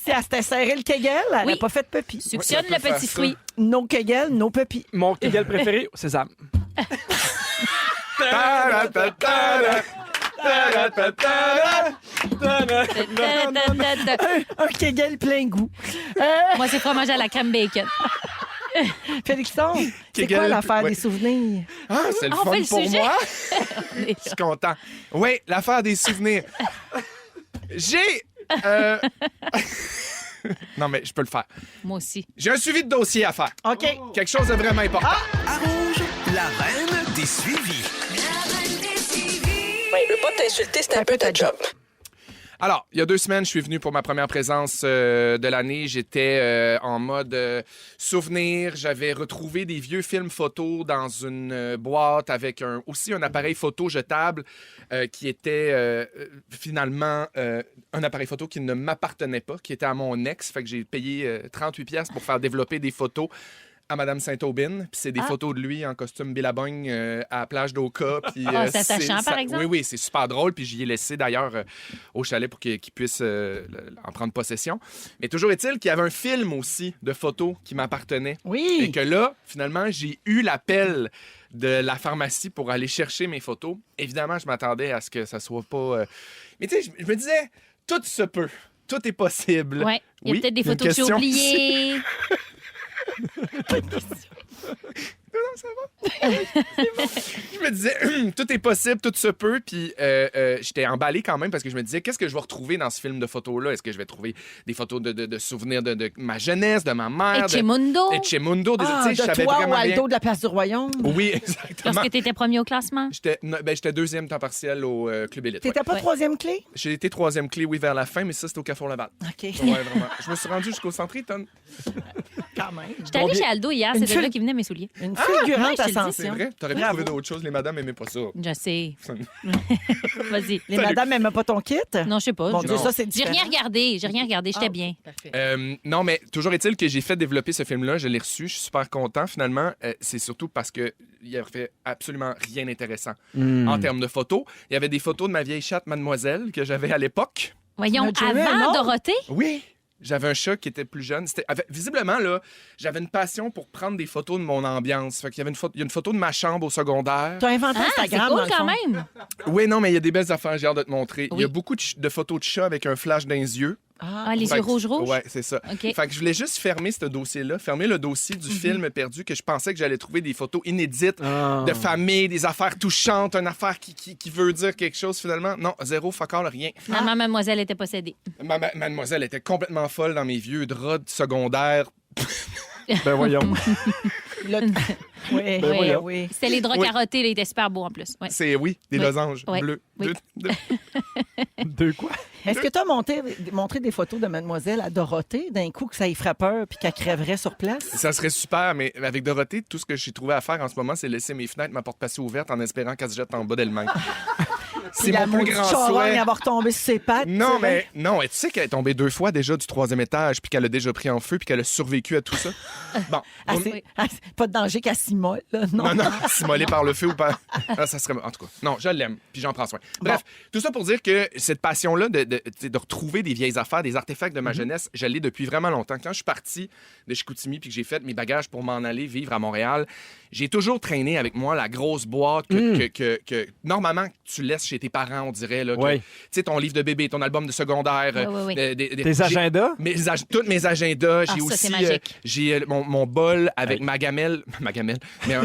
Si elle s'était serré le Kegel, elle n'a Oui. pas fait de pupille. Suctionne Ouais, le petit ça. fruit. No Kegel, no pupille. Mon Kegel préféré, sésame. Un Kegel plein goût. Moi, c'est fromage à la crème bacon. Félixon, c'est Kegel, quoi l'affaire ouais. des souvenirs? Ah, c'est le On fun fait le pour sujet. moi. Je suis content. Oui, l'affaire des souvenirs. J'ai... non, mais je peux le faire. Moi aussi. J'ai un suivi de dossier à faire. OK. Quelque chose de vraiment important. À Rouge, la reine des suivis. Ouais, je veux pas t'insulter, c'est un peu ta job. Alors, il y a 2 semaines, je suis venu pour ma première présence de l'année. J'étais en mode souvenir. J'avais retrouvé des vieux films photos dans une boîte avec aussi un appareil photo jetable qui était finalement un appareil photo qui ne m'appartenait pas, qui était à mon ex. Fait que j'ai payé 38$ pour faire développer des photos à Madame Saint-Aubin. Puis c'est des photos de lui en costume Billabong à la plage d'Oka. Puis, c'est attachant, par exemple? Oui, c'est super drôle. Puis j'y ai laissé d'ailleurs au chalet pour qu'il puisse en prendre possession. Mais toujours est-il qu'il y avait un film aussi de photos qui m'appartenait. Et Oui. que là, finalement, j'ai eu l'appel de la pharmacie pour aller chercher mes photos. Évidemment, je m'attendais à ce que ça soit pas... Mais tu sais, je me disais, tout se peut. Tout est possible. Ouais. Il y a Oui, peut-être des il y a une photos que j'ai question. oubliées. Je me disais, tout est possible, tout se peut. Puis j'étais emballé quand même parce que je me disais, qu'est-ce que je vais retrouver dans ce film de photos-là? Est-ce que je vais trouver des photos de souvenirs de ma jeunesse, de ma mère? Etchemundo. Etchemundo. Ah, Tu sais, je de savais toi ou vraiment rien. Aldo de la place du Royaume? Oui, exactement. Lorsque tu étais premier au classement. J'étais 2e temps partiel au Club Élite. T'étais Ouais. pas Ouais. 3e clé? J'ai été 3e clé, oui, vers la fin, mais ça, c'était au Carrefour Laval. OK. Ouais, vraiment. Je me suis rendu jusqu'au centre Eaton. Quand même. J'étais allée chez Aldo hier, Une c'est de là fille- qui venait mes souliers. Une fulgurante ouais, je te le dis, ascension. C'est vrai? T'aurais pu trouver d'autres choses. Les madames aimaient pas ça. Je sais. Vas-y. Les madames n'aiment pas ton kit? Non, je sais pas. Mon Je- Dieu, ça, c'est J'ai différent. rien regardé. J'ai rien regardé. J'étais bien. Parfait. Non, mais toujours est-il que j'ai fait développer ce film-là. Je l'ai reçu. Je suis super content, finalement. C'est surtout parce qu'il n'y avait absolument rien d'intéressant en termes de photos. Il y avait des photos de ma vieille chatte, Mademoiselle, que j'avais à l'époque. Voyons, On a déjà eu un avant autre? Dorothée, Oui. J'avais un chat qui était plus jeune. Visiblement, là, j'avais une passion pour prendre des photos de mon ambiance. Fait qu'il y avait il y a une photo de ma chambre au secondaire. Tu as inventé c'est Instagram, cool dans le quand fond. même. Oui, non, mais il y a des belles affaires, j'ai hâte de te montrer. Il y a Oui. beaucoup de photos de chats avec un flash dans les yeux. Ah, les Fait yeux que- rouges. Ouais, c'est ça. OK. Fait que je voulais juste fermer ce dossier-là, fermer le dossier du film perdu, que je pensais que j'allais trouver des photos inédites de famille, des affaires touchantes, une affaire qui veut dire quelque chose finalement. Non, zéro, fuck all, rien. Finalement, mademoiselle était possédée. Mademoiselle était complètement folle dans mes vieux draps de secondaire. Ben voyons. Là, oui, Ben voyons. oui. C'était les draps Oui. carottés, là, il était super beau en plus. Ouais. C'est, oui, des Oui. losanges Ouais. bleus. Oui. De quoi? Est-ce que tu as montré des photos de mademoiselle à Dorothée, d'un coup que ça y ferait peur puis qu'elle crèverait sur place? Ça serait super, mais avec Dorothée, tout ce que j'ai trouvé à faire en ce moment, c'est laisser mes fenêtres, ma porte passée ouverte en espérant qu'elle se jette en bas d'elle-même. C'est la mon plus maudite grand charogne souhait. avoir tombé sur ses pattes. Non, tu sais. mais non, et tu sais qu'elle est tombée 2 fois déjà du 3e étage, puis qu'elle a déjà pris en feu, puis qu'elle a survécu à tout ça. Bon. Ah, pas de danger qu'elle s'immole, là, non? Non, s'immolée par le feu ou par. Ah, ça serait. En tout cas, non, je l'aime, puis j'en prends soin. Bref, tout ça pour dire que cette passion-là de retrouver des vieilles affaires, des artefacts de ma jeunesse, je l'ai depuis vraiment longtemps. Quand je suis parti de Chicoutimi puis que j'ai fait mes bagages pour m'en aller vivre à Montréal, j'ai toujours traîné avec moi la grosse boîte que normalement tu laisses chez tes parents, on dirait. Là, Ouais. tu sais, ton livre de bébé, ton album de secondaire. Oui. Tes agendas? Tous mes agendas. Ah, J'ai ça, aussi c'est magique. j'ai mon bol avec ma gamelle. Ma gamelle? Mais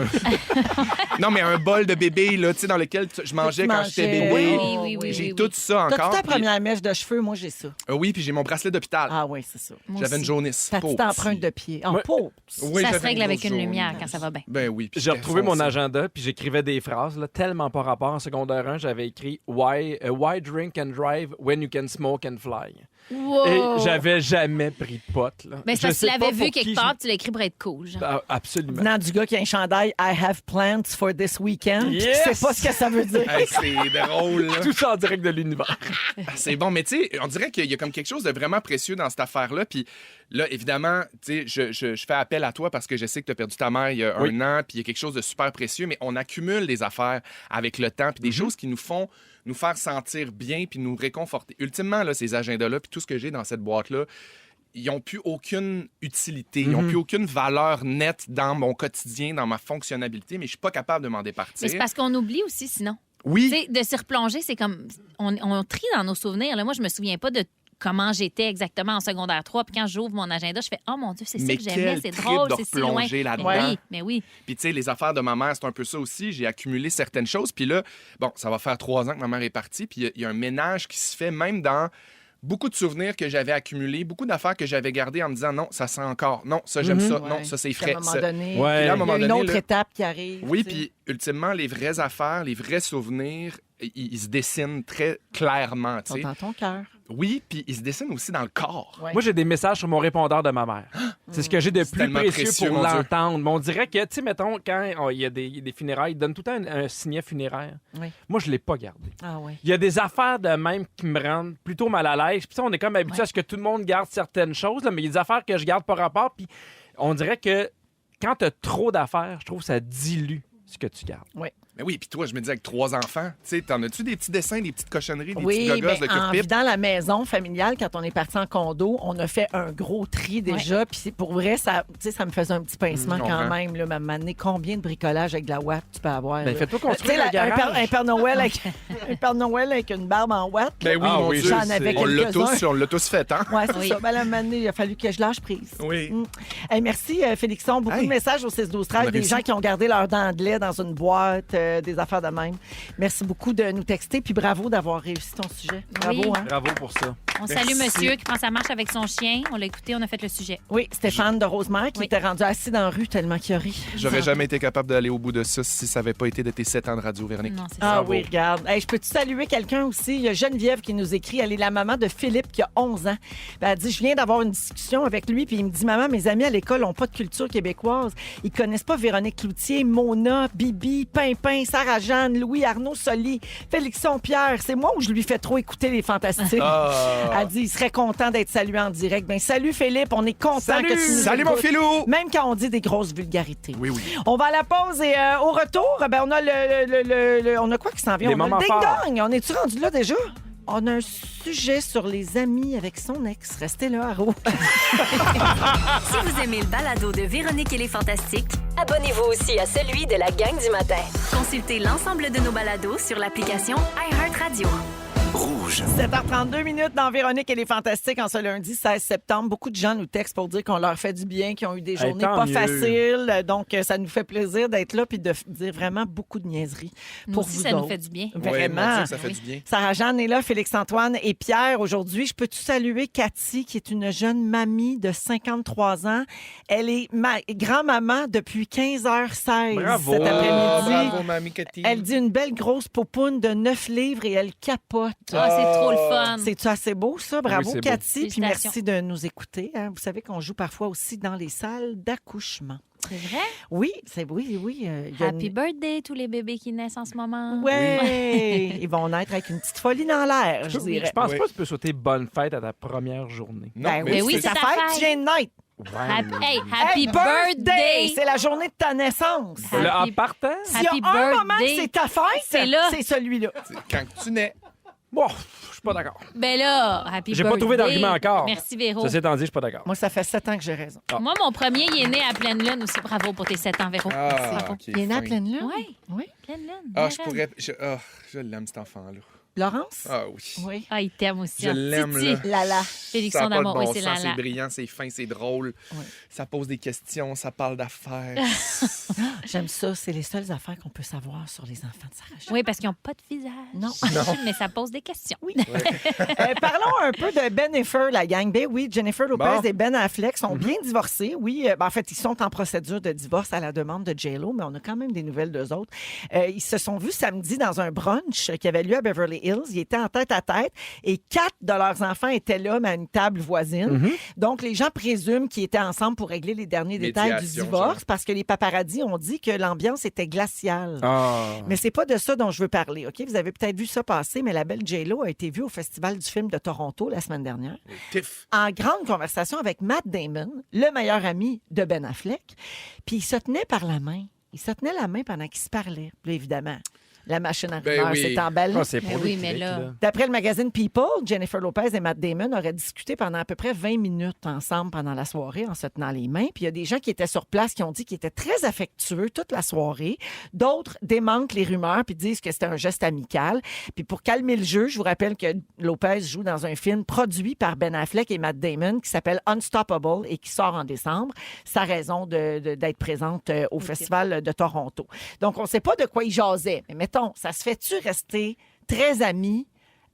non, mais un bol de bébé là, tu sais, dans lequel je mangeais quand j'étais bébé. Oui. J'ai tout ça T'as encore. toute ta puis- première mèche de cheveux, moi j'ai ça. Oui, puis j'ai mon bracelet d'hôpital. Ah oui, c'est ça. Moi J'avais une aussi. jaunisse. Ta Pauvre petite petit. empreinte de pied. En Ouais. peau. Oui, Ça se j'avais règle une avec grosse une jaune. lumière quand ça va bien. Ben oui. puis J'ai j'étais retrouvé mon foncé. agenda, puis j'écrivais des phrases là, tellement pas rapport. En secondaire 1, j'avais écrit écrit why drink and drive when you can smoke and fly. Wow. Et j'avais jamais pris de pot. Là. Mais c'est parce que tu sais l'avais pas vu pour quelque qui part, tu l'as écrit pour être cool. Genre. Absolument. Venant du gars qui a un chandail I have plans for this weekend. Yes! Je sais pas ce que ça veut dire. Hey, c'est drôle. Là. Tout ça en direct de l'univers. C'est bon, mais tu sais, on dirait qu'il y a comme quelque chose de vraiment précieux dans cette affaire-là. Puis là, évidemment, tu sais, je fais appel à toi parce que je sais que tu as perdu ta mère il y a un an, puis il y a quelque chose de super précieux, mais on accumule des affaires avec le temps, puis des choses qui nous font nous faire sentir bien, puis nous réconforter. Ultimement, là, ces agendas-là, puis tout ce que j'ai dans cette boîte-là, ils n'ont plus aucune utilité, ils n'ont plus aucune valeur nette dans mon quotidien, dans ma fonctionnalité, mais je suis pas capable de m'en départir. Mais c'est parce qu'on oublie aussi, sinon. Oui. Tu sais, de s'y replonger, c'est comme. On trie dans nos souvenirs. Là. Moi, je me souviens pas de comment j'étais exactement en secondaire 3. Puis quand j'ouvre mon agenda, je fais oh mon Dieu, c'est ça Mais que j'aimais, quel c'est trip drôle, de c'est si loin. replonger là-dedans. Oui, mais oui. Puis, tu sais, les affaires de ma mère, c'est un peu ça aussi. J'ai accumulé certaines choses. Puis là, bon, ça va faire 3 ans que ma mère est partie. Puis, il y a un ménage qui se fait même dans beaucoup de souvenirs que j'avais accumulés, beaucoup d'affaires que j'avais gardées en me disant non, ça sent encore. Non, ça, j'aime ça. Non, ça, c'est frais. À un moment donné, Puis là, à un il y moment a une donné, autre là, étape qui arrive. oui, tu sais. puis ultimement, les vraies affaires, les vrais souvenirs, ils se dessinent très clairement. Ils sont Tu sais. dans ton cœur. Oui, puis ils se dessinent aussi dans le corps. Ouais. Moi, j'ai des messages sur mon répondeur de ma mère. C'est ce que j'ai de C'est plus tellement précieux précieux, pour mon Dieu. l'entendre. Mais on dirait que, tu sais, mettons, quand il y a des funérailles, ils donnent tout le temps un signet funéraire. Oui. Moi, je ne l'ai pas gardé. Ah oui. Il y a des affaires de même qui me rendent plutôt mal à l'aise. Puis ça, on est comme habitué à ce que tout le monde garde certaines choses, là, mais il y a des affaires que je garde par rapport. Puis on dirait que quand tu as trop d'affaires, je trouve que ça dilue ce que tu gardes. Oui. Mais oui, puis toi, je me dis avec 3 enfants, tu sais, t'en as-tu des petits dessins, des petites cochonneries, des Oui, petits gogos de ben, en cure-pipe? vidant la maison familiale, quand on est parti en condo, on a fait un gros tri déjà. Puis c'est pour vrai, ça, tu sais, ça me faisait un petit pincement Je quand comprends. même. Là, m'a amené combien de bricolage avec de la ouate tu peux avoir? Ben, là? fais-toi Tu sais, construire un garage. un Père Noël avec une barbe en ouate. Ben oui, Ah mon oui, Dieu. j'en avais On l'a quelques-uns. on l'a tous fait, hein? Ouais, c'est Oui. ça. Ben, là, maintenant, il a fallu que je lâche prise. Oui. Hey, merci, Félixon. Beaucoup Hey. de messages au 6-12-13, On a des réussi. gens qui ont gardé leur dent de lait dans une boîte, des affaires de même. Merci beaucoup de nous texter, puis bravo d'avoir réussi ton sujet. Bravo, Oui. hein? Bravo pour ça. On Merci. salue monsieur qui prend sa marche avec son chien. On l'a écouté, on a fait le sujet. Oui, Stéphane de Rosemère qui Oui. était rendu assis dans la rue tellement qu'il a ri. J'aurais jamais été capable d'aller au bout de ça si ça n'avait pas été de tes 7 ans de radio, Véronique. Non, c'est Ah ça. oui, regarde. Hey, je peux-tu saluer quelqu'un aussi? Il y a Geneviève qui nous écrit. Elle est la maman de Philippe qui a 11 ans. Ben, elle dit, je viens d'avoir une discussion avec lui, puis il me dit, maman, mes amis à l'école n'ont pas de culture québécoise. Ils connaissent pas Véronique Cloutier, Mona, Bibi, Pimpin, Sarah-Jeanne, Louis, Arnaud Soli, Félixon Pierre. C'est moi où je lui fais trop écouter les Fantastiques. Elle dit, il serait content d'être salué en direct. Ben salut Philippe, on est content que tu nous Salut, mon écoutes. filou! Même quand on dit des grosses vulgarités. Oui, oui. On va à la pause et au retour, ben, on a on a quoi qui s'en vient? Des On a moments le forts. ding-dong. On est-tu rendu là déjà? On a un sujet sur les amis avec son ex. Restez là, Haro. Si vous aimez le balado de Véronique et les Fantastiques, Abonnez-vous aussi à celui de la gang du matin. consultez l'ensemble de nos balados sur l'application iHeartRadio. Rouge. 7h32 minutes dans Véronique et les Fantastiques en ce lundi 16 septembre. Beaucoup de gens nous textent pour dire qu'on leur fait du bien, qu'ils ont eu des journées tant pas mieux. faciles. Donc, ça nous fait plaisir d'être là puis de dire vraiment beaucoup de niaiseries Nous pour aussi, vous ça nous autres. fait du bien. Ouais, mon Vraiment. Dieu, ça fait du bien. Sarah-Jeanne est là, Félix-Antoine et Pierre. Aujourd'hui, je peux-tu saluer Cathy, qui est une jeune mamie de 53 ans. Elle est grand-maman depuis 15h16 Bravo. cet après-midi. Bravo, mamie Cathy. Elle dit une belle grosse popoune de 9 livres et elle capote. Ah, c'est trop le fun. C'est-tu assez beau, ça? Bravo, Oui, c'est beau. Cathy. Puis Félicitations. merci de nous écouter. Hein. Vous savez qu'on joue parfois aussi dans les salles d'accouchement. C'est vrai? Oui, c'est oui. Il y a Happy birthday, tous les bébés qui naissent en ce moment. Ouais. Ils vont naître avec une petite folie dans l'air, je dirais. Je pense Oui. pas que tu peux souhaiter bonne fête à ta première journée. Non, Ben mais oui, c'est c'est ta ta fête, fête. tu viens de naître. Happy birthday! C'est la journée de ta naissance. Happy- En partant, S'il y a Happy un moment que birthday. c'est ta fête, C'est là. c'est celui-là. Quand tu nais. bon, je suis pas d'accord. Ben là, happy J'ai birthday. pas trouvé d'argument encore. Merci, Véro. Ceci étant dit, je suis pas d'accord. Moi, ça fait 7 ans que j'ai raison. Moi, mon premier, il est né à pleine lune aussi. Bravo pour tes 7 ans, Véro. Ah, Bravo. OK. Il est né à fin. pleine lune? Oui, Oui. pleine lune. Ah, Bien je raide. pourrais. Je l'aime, cet enfant-là. Laurence? Ah oui. Oui. Ah, il t'aime aussi. Je hein. l'aime, Titi. là. Lala. Félixon Ça a pas de d'amour. bon Oui, c'est sens, Lala. c'est brillant, c'est fin, c'est drôle. Ouais. Ça pose des questions, ça parle d'affaires. J'aime ça. C'est les seules affaires qu'on peut savoir sur les enfants de Sarah Jeanne. Oui, parce qu'ils n'ont pas de visage. Non. Mais ça pose des questions. Oui. Parlons un peu de Ben Affer, la gang. Ben oui, Jennifer Lopez Bon. et Ben Affleck sont bien divorcés. Oui, en fait, ils sont en procédure de divorce à la demande de J.Lo, mais on a quand même des nouvelles d'eux autres. Ils se sont vus samedi dans un brunch qui avait lieu à Beverly Hills. Ils étaient en tête à tête et 4 de leurs enfants étaient là, mais à une table voisine. Donc, les gens présument qu'ils étaient ensemble pour régler les derniers détails du Médiation, divorce genre. parce que les paparazzis ont dit que l'ambiance était glaciale. Ah. Mais c'est pas de ça dont je veux parler, OK? Vous avez peut-être vu ça passer, mais la belle J.Lo a été vue au Festival du film de Toronto la semaine dernière Tiff. en grande conversation avec Matt Damon, le meilleur ami de Ben Affleck. Puis ils se tenaient par la main. Ils se tenaient la main pendant qu'ils se parlaient. Puis là, évidemment, la machine à Ben rumeurs oui. s'est emballée. Ah, c'est Mais pour oui, les mais clics, là- D'après le magazine People, Jennifer Lopez et Matt Damon auraient discuté pendant à peu près 20 minutes ensemble pendant la soirée en se tenant les mains. Puis il y a des gens qui étaient sur place qui ont dit qu'ils étaient très affectueux toute la soirée. D'autres démentent les rumeurs puis disent que c'était un geste amical. Puis pour calmer le jeu, je vous rappelle que Lopez joue dans un film produit par Ben Affleck et Matt Damon qui s'appelle Unstoppable et qui sort en décembre. Sa raison d'être présente au Festival de Toronto. Donc, on ne sait pas de quoi ils jasaient. Mais mettons, ça se fait-tu rester très amis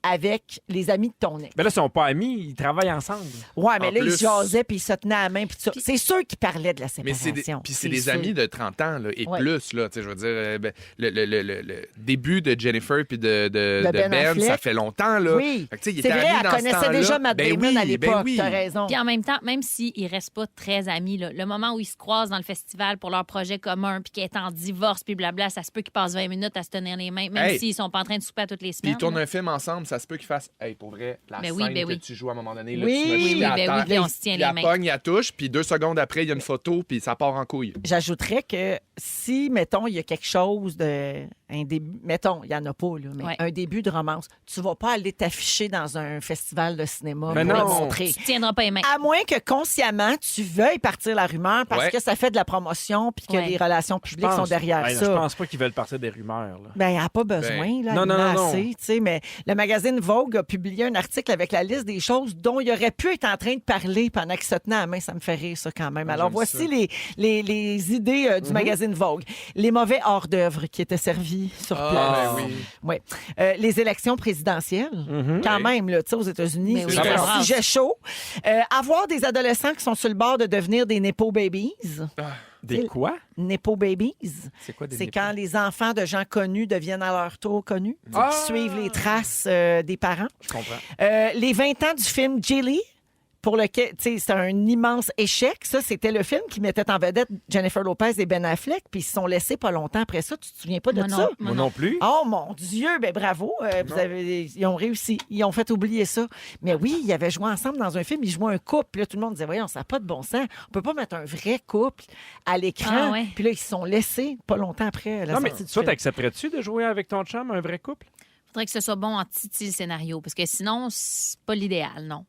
avec les amis de ton ex? Mais là, ils sont pas amis, ils travaillent ensemble. Ouais, mais En là, ils plus- jasaient puis ils se tenaient à la main. Puis tout ça. C'est sûr qu'ils parlaient de la Mais séparation. c'est des sûr. amis de 30 ans là, et Ouais. plus. Là, tu sais, je veux dire, le début de Jennifer puis de Ben Ben, Affleck. ça fait longtemps. Là. Oui. Fait que, tu sais, ils C'est étaient vrai, amis elle dans ce connaissait temps-là. déjà Matt Ben Damon oui, à l'époque. ben oui. T'as raison. Puis en même temps, même s'ils ne restent pas très amis, là, le moment où ils se croisent dans le festival pour leur projet commun, puis qu'ils est en divorce, puis blabla, ça se peut qu'ils passent 20 minutes à se tenir les mains, même Hey. s'ils sont pas en train de souper à toutes les Puis semaines. ils tournent là. un film ensemble, ça se peut qu'ils fassent hey, pour vrai, la Ben scène oui, ben que oui. tu joues à un moment donné, là, Oui, tu me oui, chies à ben terre, oui, puis on se tient puis les la mains. pogne, elle touche, puis 2 secondes après, il y a une photo, puis ça part en couille. J'ajouterais que si, mettons, il y a quelque chose un début, mettons, il n'y en a pas, là, mais Ouais. un début de romance, tu vas pas aller t'afficher dans un festival de cinéma Mais pour le non. montrer. Tu tiendras pas les mains. À moins que consciemment, tu veuilles partir la rumeur parce Ouais. que ça fait de la promotion puis que Ouais. les relations publiques sont derrière Ouais, ça. Je pense pas qu'ils veulent partir des rumeurs. Là. Ben, elle n'a pas besoin, là. non, elle non, en a non, assez, non. tu sais, mais le magazine Vogue a publié un article avec la liste des choses dont il aurait pu être en train de parler pendant qu'il se tenait à la main. Ça me fait rire, ça, quand même. Alors, j'aime voici ça. les idées du magazine Vogue. Les mauvais hors-d'œuvre qui étaient servis sur place. Ah, ben oui. Ouais. Les élections présidentielles, quand Oui. même, là, tu sais, aux États-Unis, Mais oui, c'est ça un sujet chaud. Avoir des adolescents qui sont sur le bord de devenir des Nepo Babies. Des quoi? Nepo Babies. C'est quoi des C'est népos? quand les enfants de gens connus deviennent à leur tour connus, Ah! qui suivent les traces des parents. Je comprends. Les 20 ans du film Jilly, pour lequel, tu sais, c'est un immense échec. Ça, c'était le film qui mettait en vedette Jennifer Lopez et Ben Affleck, puis ils se sont laissés pas longtemps après ça. Tu te souviens pas de Moi ça? non. Moi non plus. Oh mon Dieu, ben bravo. Ils ont réussi. Ils ont fait oublier ça. Mais oui, ils avaient joué ensemble dans un film. Ils jouaient un couple. Puis là, tout le monde disait, voyons, ça n'a pas de bon sens. On peut pas mettre un vrai couple à l'écran. Ah ouais. Puis là, ils se sont laissés pas longtemps après la Non, mais sortie du toi, film. t'accepterais-tu de jouer avec ton chum, un vrai couple? Faudrait que ce soit bon en titi le scénario, parce que sinon, c'est pas l'idéal, non.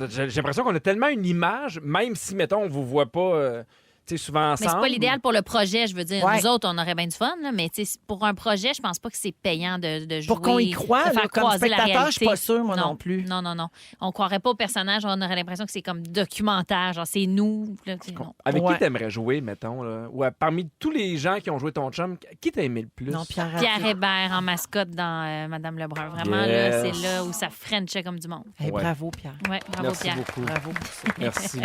J'ai l'impression qu'on a tellement une image, même si, mettons, on vous voit pas tu sais, souvent ensemble. Mais c'est pas l'idéal pour le projet, je veux dire. Ouais. Nous autres, on aurait bien du fun, là, mais tu sais, pour un projet, je pense pas que c'est payant de jouer. Pour qu'on y croie, de faire là, comme croiser la spectateur, je suis réalité. pas sûre, moi non plus. Non. On croirait pas au personnage, on aurait l'impression que c'est comme documentaire, genre c'est nous. Là, tu sais, non. Avec Ouais. qui t'aimerais jouer, mettons? Là? Ou parmi tous les gens qui ont joué ton chum, qui t'as aimé le plus? Non, Pierre. Pierre Hébert en mascotte dans Madame Lebrun. Vraiment, Yes. là, c'est là où ça frenchait comme du monde. Hey, Ouais. Bravo, Pierre. Ouais, bravo Merci Pierre. beaucoup. Bravo pour ça. Merci.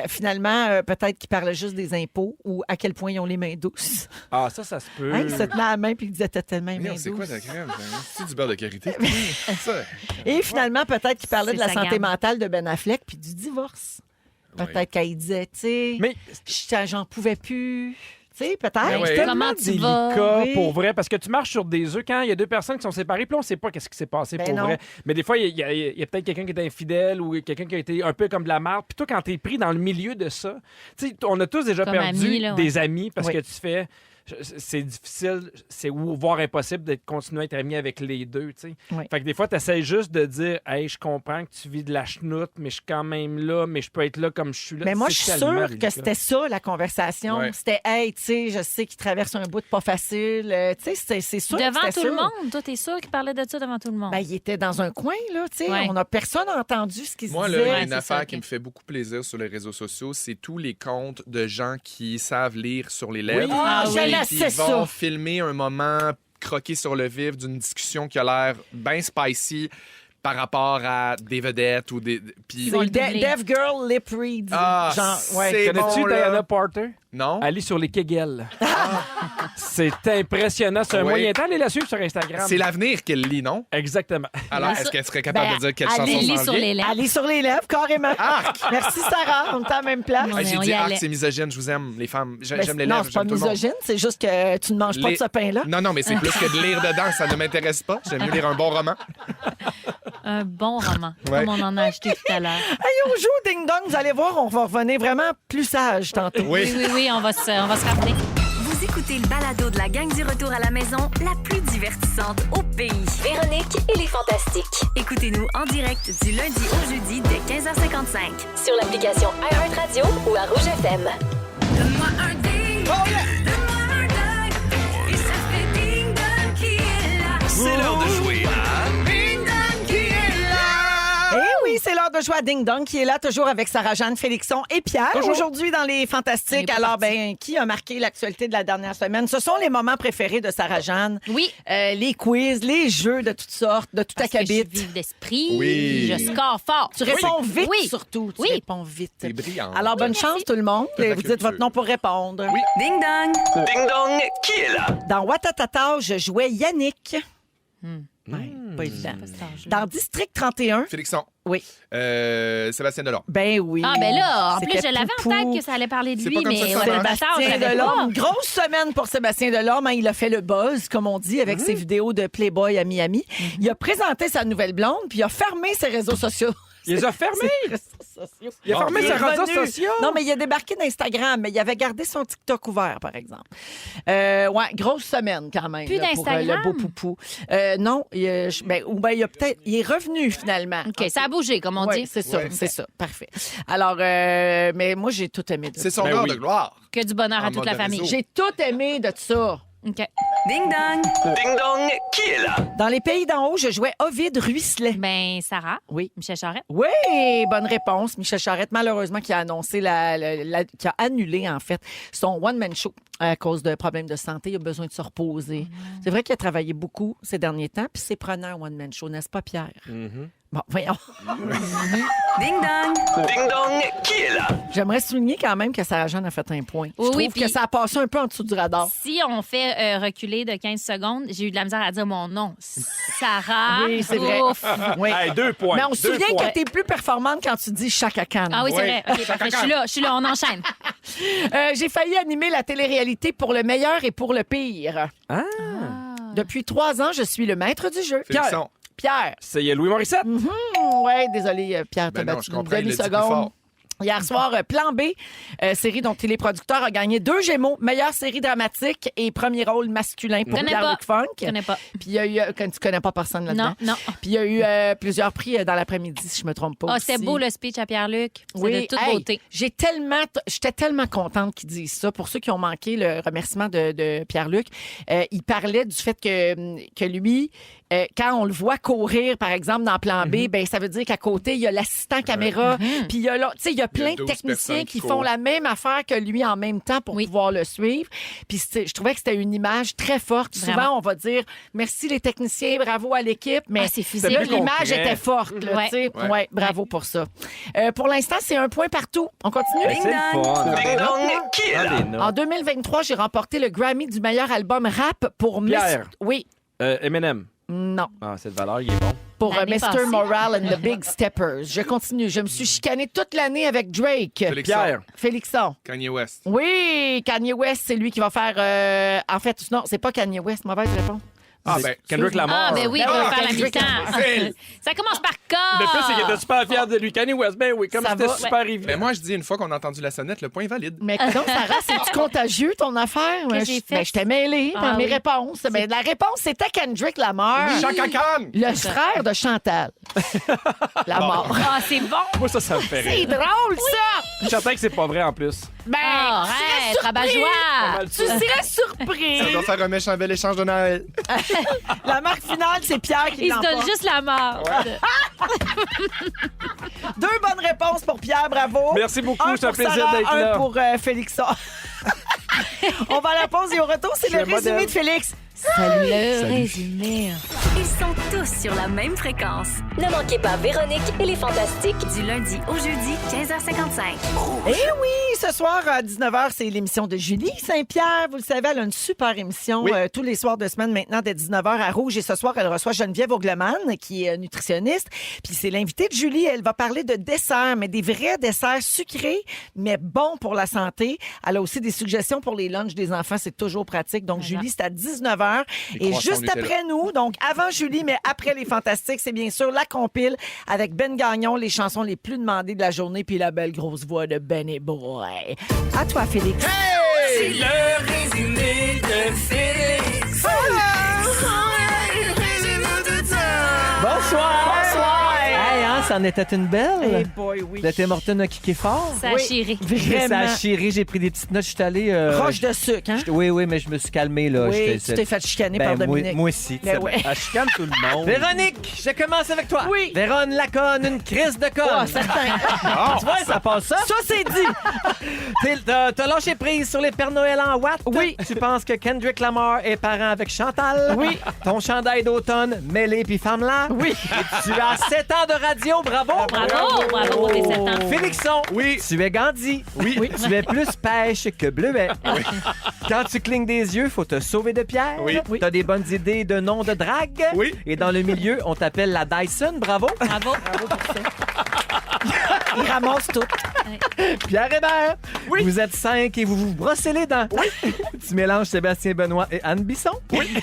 Finalement, peut-être qu'ils parlaient juste des impôts ou à quel point ils ont les mains douces. Ah, ça se peut. Hein, ils se tenaient à la main puis ils disaient t'as tellement les mains Voyons, c'est quoi douces. ta crème? C'est du beurre de karité. Ça. Et finalement, peut-être qu'ils parlaient C'est de la sa santé gamme. mentale de Ben Affleck puis du divorce. Peut-être Ouais. qu'il disait, tu sais, Mais j'en pouvais plus. Tu sais, peut-être. Ouais, ouais. c'est tellement Comment tu délicat vas? Oui. pour vrai, parce que tu marches sur des œufs quand il y a deux personnes qui sont séparées, puis là, on sait pas qu'est-ce qui s'est passé Ben pour non. vrai. Mais des fois, il y a peut-être quelqu'un qui est infidèle ou quelqu'un qui a été un peu comme de la merde. Puis toi, quand t'es pris dans le milieu de ça, tu sais, on a tous déjà Comme perdu amis, là, ouais. des amis parce Oui. que tu fais... c'est difficile, voire impossible de continuer à être ami avec les deux, tu sais. Oui. Fait que des fois, tu essaies juste de dire « Hey, je comprends que tu vis de la chenoute, mais je suis quand même là, mais je peux être là comme je suis là. » Mais moi, je suis tellement sûre que délicat. c'était ça, la conversation. Ouais. C'était, hey, tu sais, je sais qu'il traverse un bout de pas facile. Tu sais, c'est sûr que Devant c'était tout le sûr. monde? Toi, t'es sûr qu'il parlait de ça devant tout le monde? Ben, il était dans un coin, là, tu sais. Ouais. Personne n'a entendu ce qu'il se Moi, là, disait. il y a Ouais, une c'est affaire ça, qui ok. me fait beaucoup plaisir sur les réseaux sociaux, c'est tous les comptes de gens qui savent lire sur les lèvres. Ah, oui. j'aime Qui assez vont ça. filmer un moment croqué sur le vif d'une discussion qui a l'air bien spicy par rapport à des vedettes ou des... Puis... vont le C'est doubler. Deaf Girl Lip Read. Ah, Genre, c'est Connais-tu bon, là. Diana Porter? Non? Elle est sur les Kegels. C'est impressionnant. C'est un Ouais. moyen temps. Allez la suivre sur Instagram. C'est l'avenir qu'elle lit, non? Exactement. Alors, Ben, est-ce qu'elle serait capable ben, de dire quelle elle chanson lit s'en sur vient? les lèvres. Allez sur les lèvres, carrément. Arc! Merci, Sarah. On est à la même place. Non, Ah, mais j'ai on dit y arc, allait. c'est misogyne, je vous aime, les femmes. Ben, J'aime les non, lèvres, c'est pas j'aime tout le monde. misogyne, c'est juste que tu ne manges pas Les- de ce pain-là. Non, non, mais c'est plus que de lire dedans, ça ne m'intéresse pas. J'aime mieux lire un bon roman. Un bon roman, Ouais. comme on en a acheté tout à l'heure. Hey, on joue au Ding Dong. Vous allez voir, on va revenir vraiment plus sage tantôt. Oui, oui, on va se rappeler. Vous écoutez le balado de la gang du retour à la maison, la plus divertissante au pays. Véronique et les Fantastiques. Écoutez-nous en direct du lundi au jeudi dès 15h55. Sur l'application iHeartRadio ou à Rouge FM. Donne-moi un ding, donne-moi un ding, et ça fait ding dong qui est là. C'est l'heure de jouer à... Ding dong qui est là. Eh oui, c'est l'heure de jouer à Ding Dong qui est là toujours avec Sarah-Jeanne, Félixon et Pierre. Aujourd'hui dans les Fantastiques. On est pas Alors, parti. ben, qui a marqué l'actualité de la dernière semaine? Ce sont les moments préférés de Sarah-Jeanne. Oui. Les quiz, les jeux de toutes sortes, de tout Parce que je suis acabit. vive d'esprit. Oui. Je score fort. Tu réponds vite Oui. surtout. Tu Oui. réponds vite. C'est brillant. Alors, bonne chance tout le monde. De la Vous dites culture. votre nom pour répondre. Oui. Ding dong. Ding dong, qui est là? Dans Watatata, je jouais Yannick. Ouais, pas évident. Pas cet âge-là. Dans District 31, Félixon. oui. Sébastien Delorme. Ben oui. Ah, ben là, en plus, C'était je l'avais en Poupou. tête que ça allait parler de C'est lui, pas comme mais ça que ça ouais, marche. Bastard, je Sébastien l'avais pas. Delorme. Grosse semaine pour Sébastien Delorme. Hein. Il a fait le buzz, comme on dit, avec ses vidéos de Playboy à Miami. Il a présenté sa nouvelle blonde, puis il a fermé ses réseaux sociaux. Il les a fermés. Ses réseaux sociaux. Il a fermé Il ses est réseaux revenu. sociaux. Non, mais il a débarqué d'Instagram, mais il avait gardé son TikTok ouvert, par exemple. Ouais, grosse semaine quand même. Plus là, pour le d'Instagram? beau poupou. Non, il a peut-être. Il est revenu finalement. OK, ça a bougé, comme on Oui, dit. c'est ça, Ouais. c'est ça. Parfait. Alors, mais moi, j'ai tout aimé de ça. C'est son Ben heure oui. de gloire. Que du bonheur En à toute mode la réseau. famille. J'ai tout aimé de ça. OK. Ding dong. Ding dong, qui est là? Dans les pays d'en haut, je jouais Ovid Ruisselet. Ben, Sarah. Oui. Michel Charette. Oui, bonne réponse. Michel Charette, malheureusement, qui a annoncé, qui a annulé, en fait, son one-man show à cause de problèmes de santé. Il a besoin de se reposer. C'est vrai qu'il a travaillé beaucoup ces derniers temps, puis c'est prenant, un one-man show, n'est-ce pas, Pierre? Bon, voyons. Ding dong. Ding dong, qui est là? J'aimerais souligner quand même que Sarah-Jeanne a fait un point. Oui, Je trouve oui, que puis- ça a passé un peu en dessous du radar. Si on fait reculer de 15 secondes, j'ai eu de la misère à dire mon nom. Sarah. Oui, c'est vrai. Ouf. Oui. Hey, 2 points. Mais on se 2 souvient points. que tu es plus performante quand tu dis Chaka Khan. Ah oui, c'est Oui. vrai. OK, parfait. Je suis là, on enchaîne. J'ai failli animer la télé-réalité pour le meilleur et pour le pire. Ah. Depuis 3 ans, je suis le maître du jeu. Félixon. Pierre. C'est Louis Morissette. Oui, désolé, Pierre, t'as Ben non, battu je une comprends, il l'a dit plus demi-seconde. fort. Hier soir, Plan B, série dont il est producteur, a gagné 2 Gémeaux, meilleure série dramatique et premier rôle masculin pour Connais Pierre-Luc pas. Funk. Je connais pas. Puis il y a eu, quand tu connais pas personne là-dedans. Non, non. Puis il y a eu plusieurs prix dans l'après-midi, si je me trompe pas. Ah, c'était aussi. beau le speech à Pierre-Luc. C'est Oui, de toute hey, beauté. j'étais tellement contente qu'ils disent ça. Pour ceux qui ont manqué le remerciement de Pierre-Luc, il parlait du fait que lui, quand on le voit courir, par exemple, dans Plan B, ben ça veut dire qu'à côté, il y a l'assistant caméra, puis il y a là, tu sais, il y a plein de 12 techniciens personnes qui qui font courent. la même affaire que lui en même temps pour Oui. pouvoir le suivre. Puis je trouvais que c'était une image très forte. Vraiment. Souvent, on va dire merci les techniciens, bravo à l'équipe, mais Ah, c'est physique. là, plus l'image concret. était forte. Là, Ouais. tu sais. Ouais. Ouais, bravo pour ça. Pour l'instant, c'est 1 point partout. On continue? Ben, c'est le fun. Ding dong, qui est Ah, là? des notes. En 2023, j'ai remporté le Grammy du meilleur album rap pour Pierre. Oui. Eminem. Non. Ah, cette valeur, il est bon. Pour L'année Mr. passée. Moral and the Big Steppers. Je continue. Je me suis chicanée toute l'année avec Drake. Félixon. Pierre. Félixon. Kanye West. Oui, Kanye West, c'est lui qui va faire. En fait, non, c'est pas Kanye West. Mauvaise réponse. Ah, ben, Kendrick Lamar. Ah, ben oui, il va faire la Kendrick Lamar. mi-temps. Ça commence par K. Le plus, c'est qu'il était super fier de lui. Kanye West, ben oui, comme Ça c'était va. super évident. Mais moi, je dis, une fois qu'on a entendu la sonnette, le point est valide. Mais donc, Sarah, c'est-tu contagieux, ton affaire? Qu'est-ce que j'ai fait? Ben, je t'ai mêlée dans mes oui. réponses. Ben, la réponse, c'était Kendrick Lamar. Chaka Khan! Le frère de Chantal. Lamar. Ah, c'est bon. Moi, ça me fait C'est rire. drôle, ça! Je suis certain que c'est pas vrai en plus. Ben, Ah, tu arrête, serais surpris. rabat-joie. Tu serais surpris. Ça doit faire un méchant bel échange de Noël. La marque finale, c'est Pierre qui Il se donne l'emporte. juste la mort. 2 bonnes réponses pour Pierre, bravo. Merci beaucoup, Un c'est un pour plaisir Sarah, d'être un là. pour Félixon. On va à la pause et au retour, c'est Je le suis un résumé modèle. de Félix. Salut. Le résumé. Ils sont tous sur la même fréquence. Ne manquez pas Véronique et les Fantastiques. Du lundi au jeudi, 15h55. Eh oui, ce soir à 19h, c'est l'émission de Julie Saint-Pierre. Vous le savez, elle a une super émission Oui. tous les soirs de semaine maintenant dès 19h à Rouge. Et ce soir, elle reçoit Geneviève Augleman, qui est nutritionniste. Puis c'est l'invitée de Julie. Elle va parler de desserts, mais des vrais desserts sucrés, mais bons pour la santé. Elle a aussi des suggestions pour les lunchs des enfants. C'est toujours pratique. Donc, Julie, c'est à 19h. Et croissants juste Nutella. après nous, donc avant Julie, mais après les Fantastiques, c'est bien sûr la compile avec Ben Gagnon, les chansons les plus demandées de la journée, puis la belle grosse voix de Ben et Boy. À toi, Félix. C'est le résumé de Félix. Bonsoir! Bonsoir! Hey, hein, ça en était une belle. Hey boy, oui. Le Tim Horton a kické fort. Ça a chiré. Ça Vraiment. a chiré, j'ai pris des petites notes, je suis allé... Roche de sucre, hein? Oui, mais je me suis calmé, là. Oui, J'étais- tu t'es fait chicaner Ben, par moi, Dominique. moi aussi. Ben tu sais. ouais. Ah, je chicane tout le monde. Véronique, je commence avec toi. Oui. Véron Laconne, une crise de conne. Ah, certain. Tu vois, ça passe ça. Ça, c'est dit. T'as lâché prise sur les Pères Noël en watts. Oui. Tu penses que Kendrick Lamar est parent avec Chantal. Oui. Ton chandail d'automne, mêlé puis femme-là. Oui. Et tu as 7 ans de radio, bravo. Bravo pour tes 7 ans. Félixon, Oui. tu es Gandhi. Oui. Tu es plus pêche que bleuet. Quand tu clignes des yeux, faut te sauver de pierre. Oui. T'as des bonnes idées de nom de drague. Oui. Et dans le milieu, on t'appelle la Dyson. Bravo. Bravo. Il ramasse tout. Pierre Hébert. Oui. Vous êtes 5 et vous vous brossez les dents. Oui. Tu mélanges Sébastien Benoît et Anne Bisson. Oui.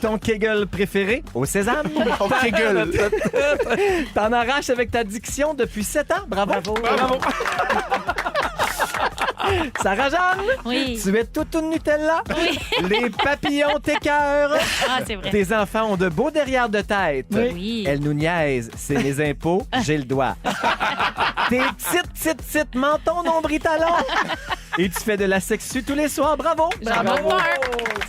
Ton Kegel préféré au sésame. On rigole. T'en arraches avec ta diction depuis 7 ans. Bravo. Bravo. Sarah-Jeanne. Oui. Tu es toute une Nutella. Oui. Les papillons t'écœurent. Ah, c'est vrai. Tes enfants ont de beaux derrière de tête. Oui. Elle nous niaise. C'est mes impôts. J'ai le doigt. Tes petites mentons nombris talons. Et tu fais de la sexu tous les soirs. Bravo. Bravo.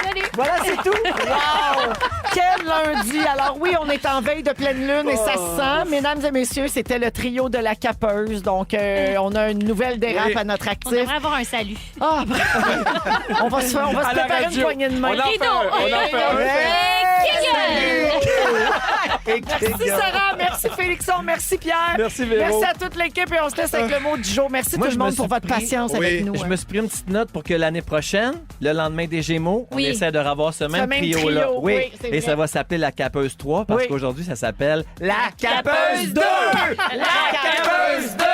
Salut. Voilà, c'est tout. Wow! Quel lundi! Alors oui, on est en veille de pleine lune et ça se sent. Mesdames et messieurs, c'était le trio de la capeuse. Donc, on a une nouvelle dérape Oui. à notre On actif. devrait avoir un salut. Ah, bravo! On va se À la préparer une radio. poignée de main. On en fait un, on en fait un. Merci Sarah, merci Félixon, merci Pierre. Merci, Véro. Merci à toute l'équipe et on se laisse avec le mot du jour. Merci Moi, tout je le me monde pour suis votre pris- patience Oui. avec nous. Je hein. me suis pris une petite note pour que l'année prochaine, le lendemain des Gémeaux, Oui. on essaie de revoir ce même même trio-là. trio, oui, c'est Et vrai. ça va s'appeler la Capeuse 3 parce Oui. qu'aujourd'hui, ça s'appelle la Capeuse 2! La Capeuse 2!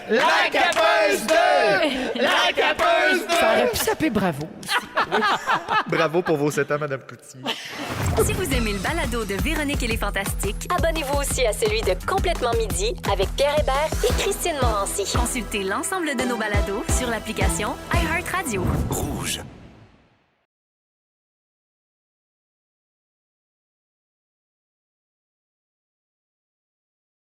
La Capeuse 2! La Capeuse 2! Ça aurait pu s'appeler Bravo. Bravo pour vos 7 ans, Madame Coutier. Si vous aimez le balado de Véronique et les Fantastiques, Abonnez-vous aussi à celui de Complètement Midi avec Pierre Hébert et Christine Morancy. consultez l'ensemble de nos balados sur l'application iHeartRadio. Rouge.